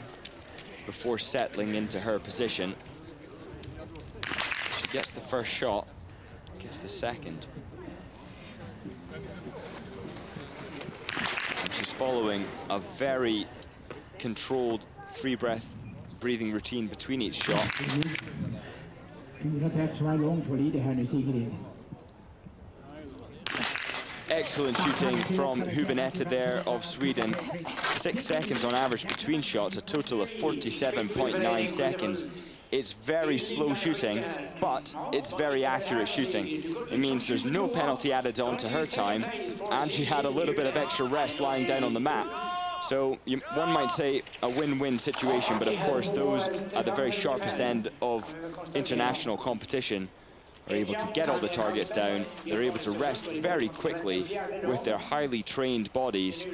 before settling into her position. She gets the first shot, gets the second. And she's following a very controlled 3-breath breathing routine between each shot. Excellent shooting from Hübinette there of Sweden. 6 seconds on average between shots, a total of 47.9 seconds. It's very slow shooting, but it's very accurate shooting. It means there's no penalty added on to her time, and she had a little bit of extra rest lying down on the mat. So one might say a win-win situation, but of course those at the very sharpest end of international competition are able to get all the targets down. They're able to rest very quickly with their highly trained bodies.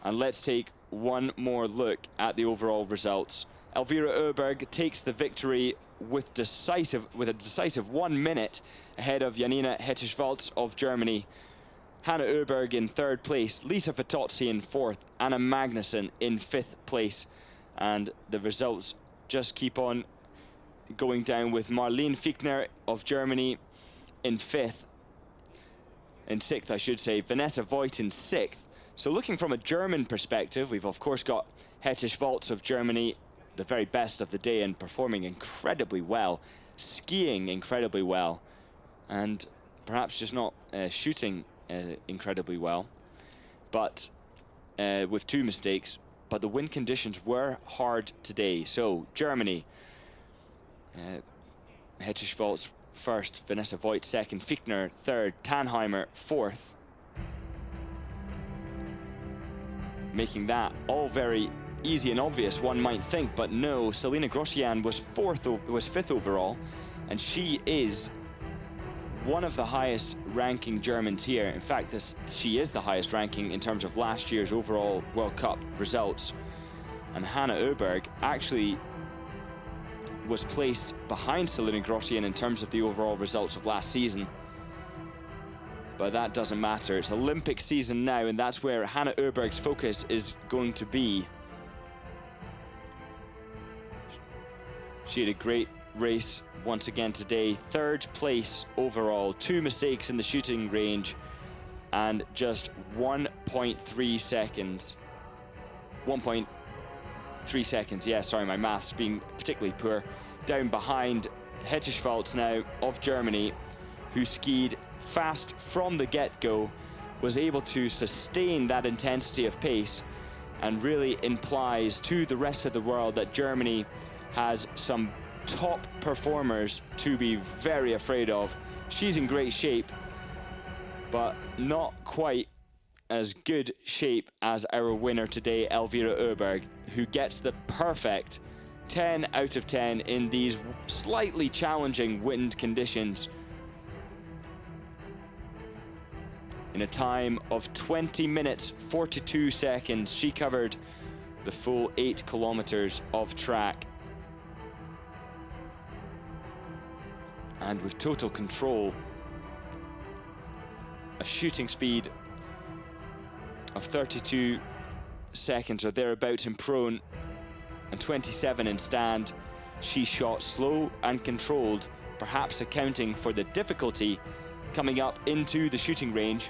And let's take one more look at the overall results. Elvira Öberg takes the victory with a decisive 1 minute ahead of Janina Heitisch-Volz of Germany. Hannah Öberg in 3rd place, Lisa Fatozzi in 4th, Anna Magnusson in 5th place. And the results just keep on going down with Marlene Fichtner of Germany in 5th. In 6th, I should say, Vanessa Voigt in 6th. So looking from a German perspective, we've of course got Heitisch-Volz of Germany, the very best of the day and performing incredibly well, skiing incredibly well, and perhaps just not shooting incredibly well, but with 2 mistakes. But the wind conditions were hard today. So Germany, Heitisch-Volz 1st, Vanessa Voigt 2nd, Fichtner 3rd, Tannheimer 4th. Making that all very easy and obvious, one might think, but no. Selina Grosjean was 5th overall, and she is one of the highest ranking Germans here. In fact, she is the highest ranking in terms of last year's overall World Cup results. And Hannah Öberg actually was placed behind Selina Grottian in terms of the overall results of last season. But that doesn't matter. It's Olympic season now, and that's where Hannah Öberg's focus is going to be. She had a great race once again today. Third place overall. 2 mistakes in the shooting range and just 1.3 seconds. 1.3 seconds, yeah, sorry, my maths being particularly poor. Down behind Hette Schwarz now of Germany, who skied fast from the get-go, was able to sustain that intensity of pace, and really implies to the rest of the world that Germany has some top performers to be very afraid of. She's in great shape, but not quite as good shape as our winner today, Elvira Öberg, who gets the perfect 10 out of 10 in these slightly challenging wind conditions. In a time of 20 minutes, 42 seconds, she covered the full 8 kilometers of track. And with total control, a shooting speed of 32 seconds or thereabouts in prone and 27 in stand, she shot slow and controlled, perhaps accounting for the difficulty coming up into the shooting range.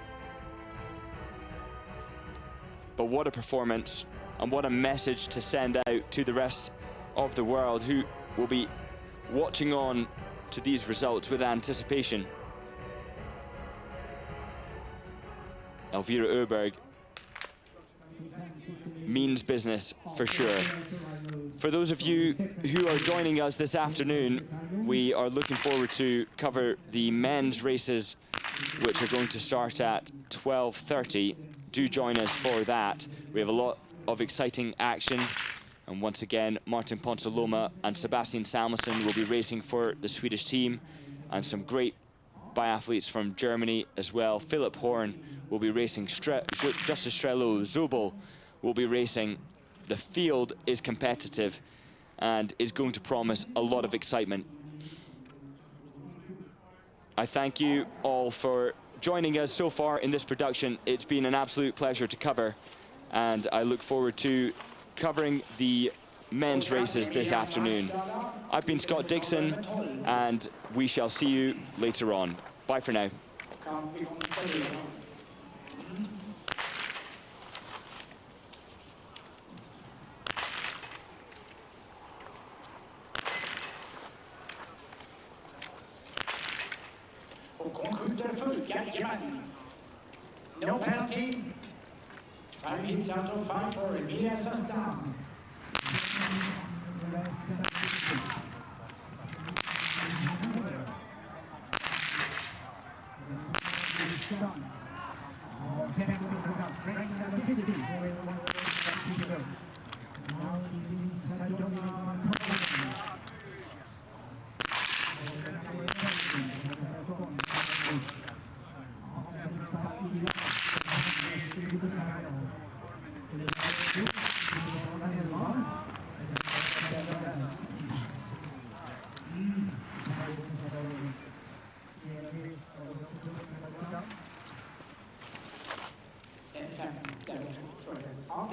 But what a performance, and what a message to send out to the rest of the world, who will be watching on to these results with anticipation. Elvira Öberg means business for sure. For those of you who are joining us this afternoon, we are looking forward to cover the men's races, which are going to start at 12:30. Do join us for that. We have a lot of exciting action. And once again, Martin Ponsaloma and Sebastian Samuelsson will be racing for the Swedish team, and some great biathletes from Germany as well. Philip Horn will be racing, Justice Strelo, Zobel will be racing. The field is competitive and is going to promise a lot of excitement. I thank you all for joining us so far in this production. It's been an absolute pleasure to cover, and I look forward to covering the men's races this afternoon. I've been Scott Dixon, and we shall see you later on. Bye for now. No penalty. 5 hits out of 5 for Emilia Sastan.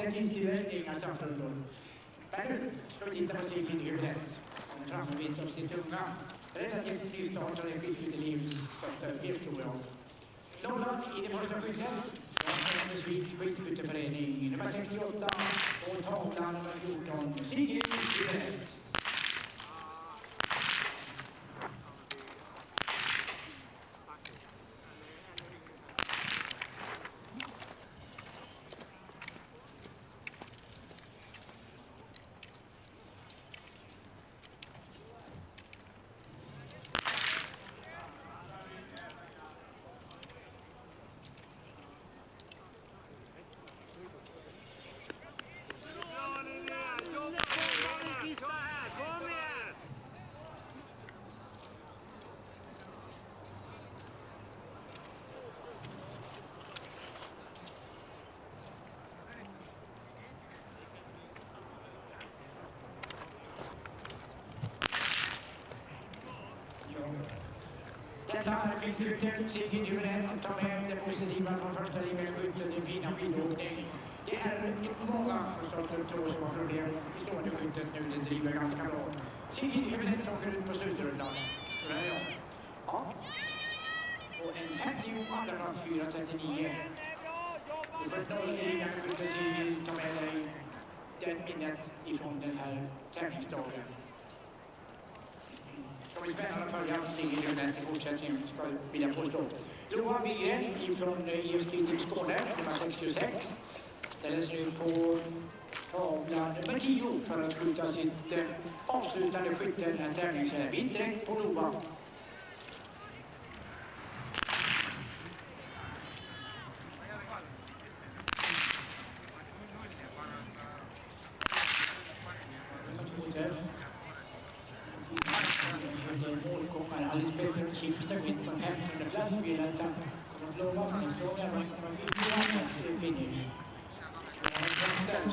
Det finns tyvärr inga samförstånd. Men ska vi titta på sin huvudet. Han är framförvitt om sin tunga. Relativt nystartade skidliv största uppgift, tror jag. Nollan i det första skyddet. Från Sviks skidbyteförening. Nummer 68 och tavlan nummer 14. Sigrid Idre. Detta är skidskyttet. Sigrid Julen tar med det positiva från första liggande skytten. Det är fina skidåkning. Det är många som startar upp två som har problem i stående skyttet nu. Det driver ganska bra. Sigrid Julen åker ut på slutrundan. Så där är jag. Ja. Och en 50 andra plats 4.39. Det första liggande skyttet Sigrid tar med dig den minnet ifrån den här tävlingsdagen. Ska vi spännande följa Sigrid Julen i fortsättningen, ska vilja påstå. Loa Bigren ifrån Eurovision Skåne, nummer 66, ställer sig nu på tavlan nummer 10 för att skjuta sitt avslutande skytte, en tävlingsvinst direkt på Loa. Målgångare Alice Becker och Kifsta går in på 500 plats. Vi väntar kommer att lova från Estonia. Man finish.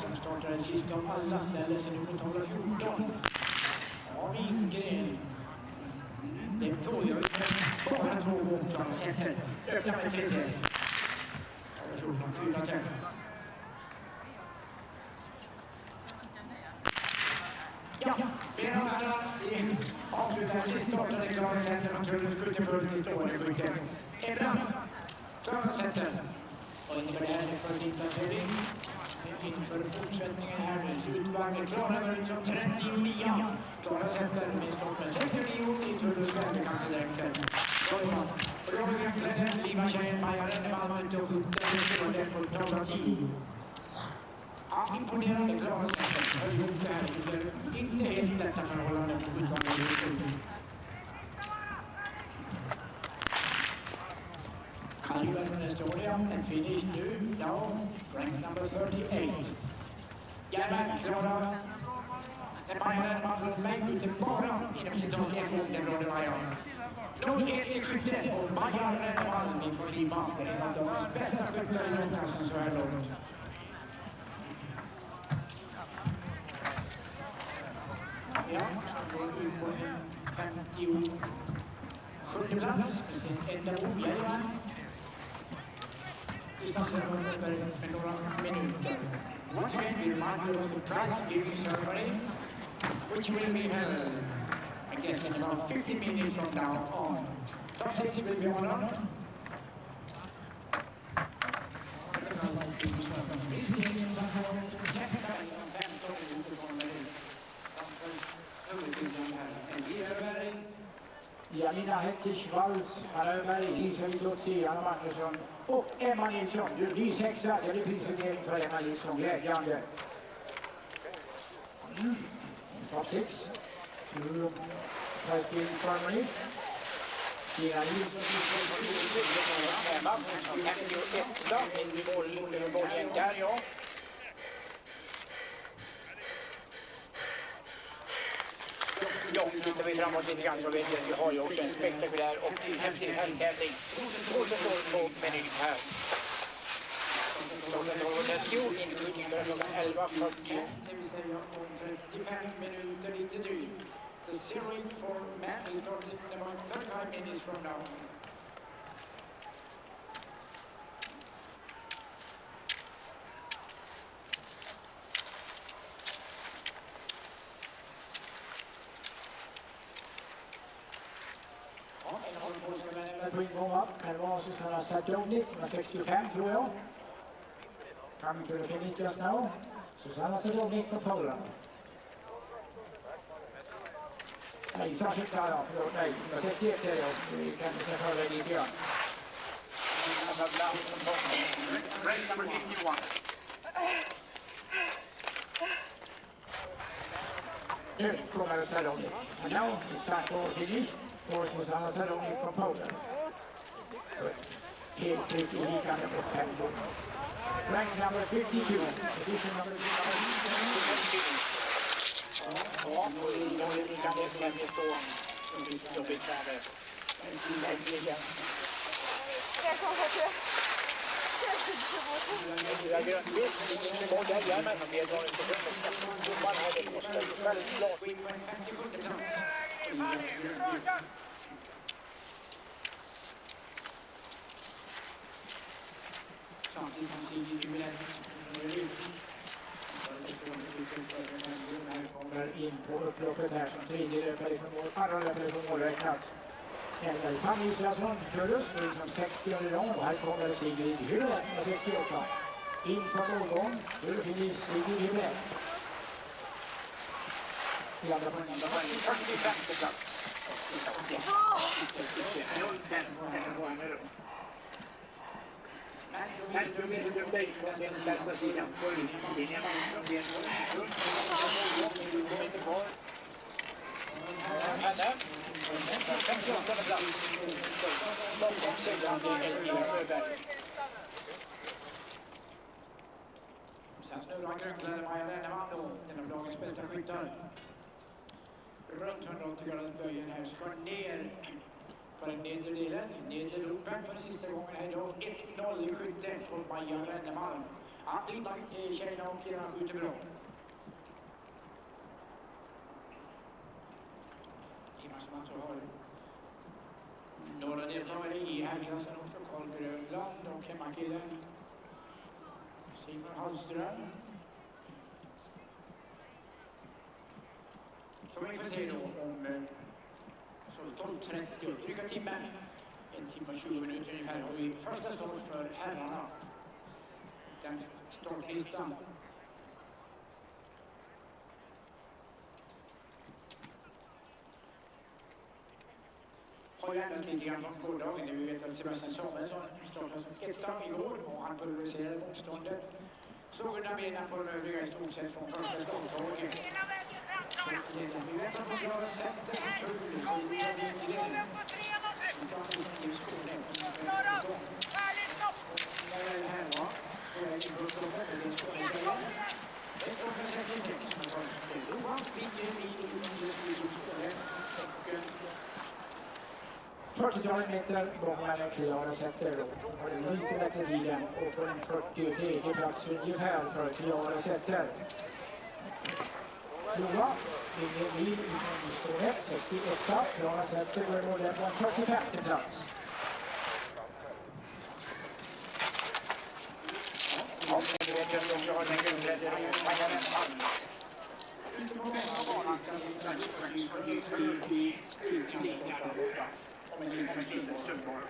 Som startar den sista av alla ställer sig nu på tavla 14. Ja, Wingren. Det får jag bara 2 gånger. Sätter. Öppnar med 3-3. Tavla 14, 4-3. Ja, medan alla avslutar sista startade klara sätten och Tullens skjuter förut i stående skytte. Ebba, klara sätten. Och innebär det här för din placering. Inför fortsättningen här nu. Slutvagnen klara ut som 39. Klara sätten med stopp med 69 i Tullens vänderkanten direkt. Början. Och då har vi gratulerat Liva tjejen Maja Rennevall ute och skjuter på tavla 10. Ja, imponerande klara sättet. Jag har gjort det här. Det är inte helt lätta förhållanden på skjutvagnen. Kaliber från Estonia, en finish nu. Ja, rank number 38. Järnväg klara. Den Maja från mig skjuter bara inom citat en gång den rådde Maja. 0-1 i skyttet och Maja Rennevall från Lima. En av dagens bästa skyttar i långkassen så här långt. Ja, som går ut på 57 plats med sin enda Bjärvan. Distansreformen med några minuter. Once again, we remind you of the prize giving ceremony, which will be held, I guess, in about 50 minutes from now on. Top 60 will be honored. Janina Hettisch-Walls, Hanna Öberg, Lisa Vidotsi, Anna Magnusson och Emma Nilsson. Du blir 6:a. Det blir prisfördelning för Emma Nilsson. Glädjande. Top 6. Prize giving ceremony. Tina Nilsson. Emma Nilsson, 51 i bollen där, ja. Ja, tittar vi framåt lite grann så vet vi att vi har ju också en spektakulär och häftig helgtävling. Återstår på menyn här. Klockan 12.30, inskjutning börjar klockan 11.40. Det vill säga om 35 minuter lite drygt. The zeroing for men will start in about 35 minutes from now. På ingång upp kan det vara Susanna Sadovnik med 65 tror jag. Coming to the finish just now. Susanna Sadovnik på Polen. Nej, särskilt klar jag. Förlåt, nej. Med 61 är jag. Vi kan inte höra lite grann. Race number 51. Nu kommer Sadovnik. And now it's time for finish. For Susanna Sadovnik from Poland. Helt fritt i likande på 5 gånger. Rank number 52. Position number 52. Ja, och det likande 5 står som vi kräver. Jag gör en viss liten mål där jag med om meddragningssessionen ska domaren här, det måste ju självklart. Kommer in på upploppet här som tredje löpare från mål, andra löpare från målräknat. Fanny Israelsson, Kullus, nu som 60 under lång och här kommer Sigrid Hübner med 68. In på målgång, nu finns Sigrid Hübner. I andra på en enda var 45 plats. Här tog vi sig upp dig från den bästa sidan på linjen från den kommer inte kvar. Henne, 58 plats. Bakom sidan det är Idre Fjäll. Sen snurrar han grönklädde Maja Renneman då, en av dagens bästa skyttar. Runt 180 graders böjen här, ska ner på den nedre delen, nedre loopen för sista gången här idag. 1-0 i skytten på Maja Renneman. Andra tjejerna och killarna skjuter bra. Timmar som alltså har några deltagare i herrklassen också. Carl Grönland och hemmakillen Simon Hallström. Så vi får se då om 12.30 dryga timmen. 1 timme och 20 minuter ungefär har vi första start för herrarna. Den startlistan. Har jag endast lite grann från gårdagen när vi vet att Sebastian Samuelsson startade som etta igår och han pulveriserade motståndet. Slog undan benen på de övriga i stort sett från första starttagen. Vi vet att de drar sätter för tull så vi har det inte det. I Skåne. När är det här va? På vägen på stoppet, det är Skåne-tjejen. 1.36 som har tagit till. Då springer vi i Skåne. 40-talet meter gången Klara Sätter då. Har det lite bättre tiden och på den 43 plats ungefär för Klara Sätter. Klara ligger vid i Skåne, 68. Klara Sätter går i målet på en 45 plats. Ja, det vet jag att jag har den grundläggande Maja Renneman. Inte på banan ska vi strax för i stilslingar där borta. Om en liten stund bara.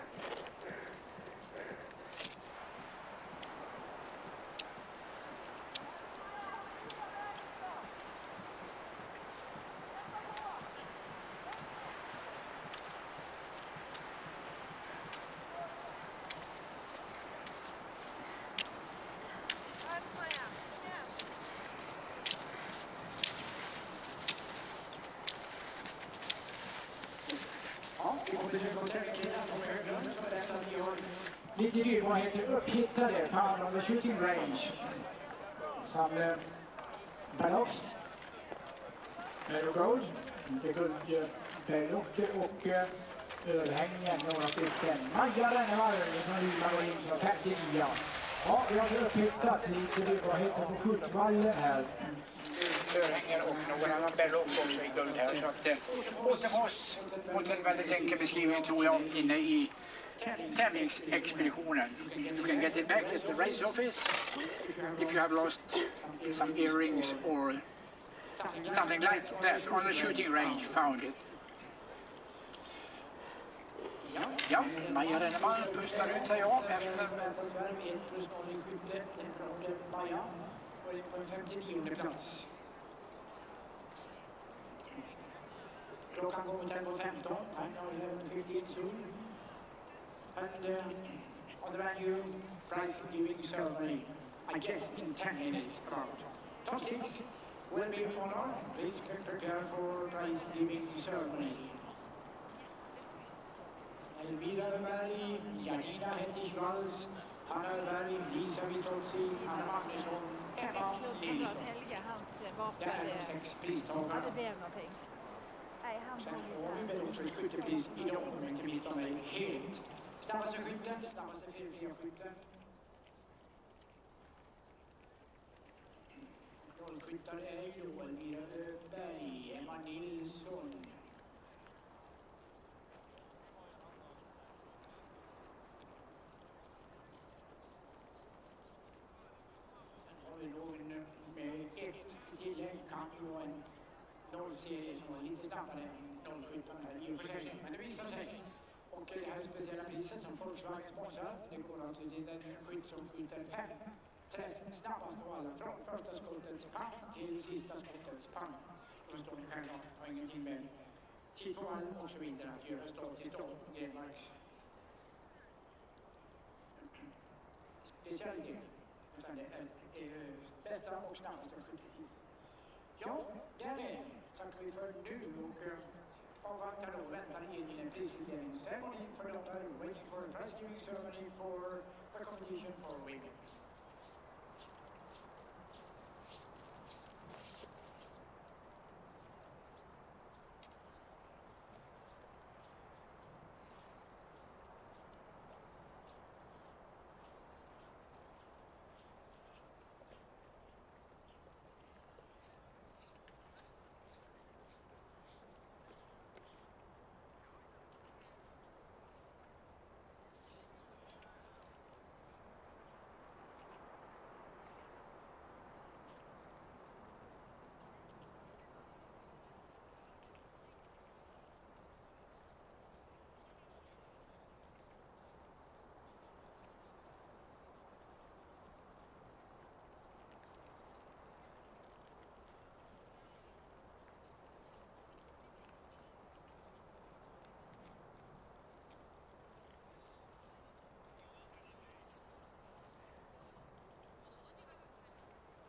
Lite dyrbarheter upphittade, found on the shooting range. Som Berlock, Gold, inte guldberlock och örhängen, några stycken. Maja Renneman från Lima och in som 59. Ja, vi har upphittat lite dyrbarheter på skjutvallen här. Örhängen och någon annan berlock också i guld här. Så att återfås mot en väldigt enkel beskrivning tror jag inne i tävlingsexpeditionen. You can get it back at the race office if you have lost some earrings or something like that on the shooting range found it. Ja, Maja Renneman pustar ut sig av efter Maja på en 59:e plats. Klockan går mot 11:15. And 15 soon. And on the venue, prize giving ceremony, I guess in 10 minutes about. Top 6 will be honored. Please prepare for prize giving ceremony. Elvira Öberg, Janina Hettisch-Walls, Hanna Öberg, Lisa Vitolsi, Anna Magnusson, Emma Nilsson. Det är de 6 pristagare. Sen har vi väl också ett skyttepris idag om jag inte misstar mig helt. Snabbaste skytten, snabbaste felfria skytten. Rollskyttar är ju Elvira Öberg, Emma Nilsson. 0-serie som var lite snabbare än 0-17 här i och för sig. Men det visar sig. Och det här speciella priset som Volkswagen sponsrar, det går alltså till den skytt som skjuter 5 träff snabbast av alla. Från första skottets pann till sista skottets pann. Då förstår ni själva, har ingenting med tid på all och så vidare att göra stå till stå. Grenmarks specialitet. Utan det är bästa och snabbaste skyttetid. Ja, det är det. Tackar vi för nu och avvaktar då väntar in i en prisutdelningsceremoni för de där waiting for a prize giving ceremony for the competition for women.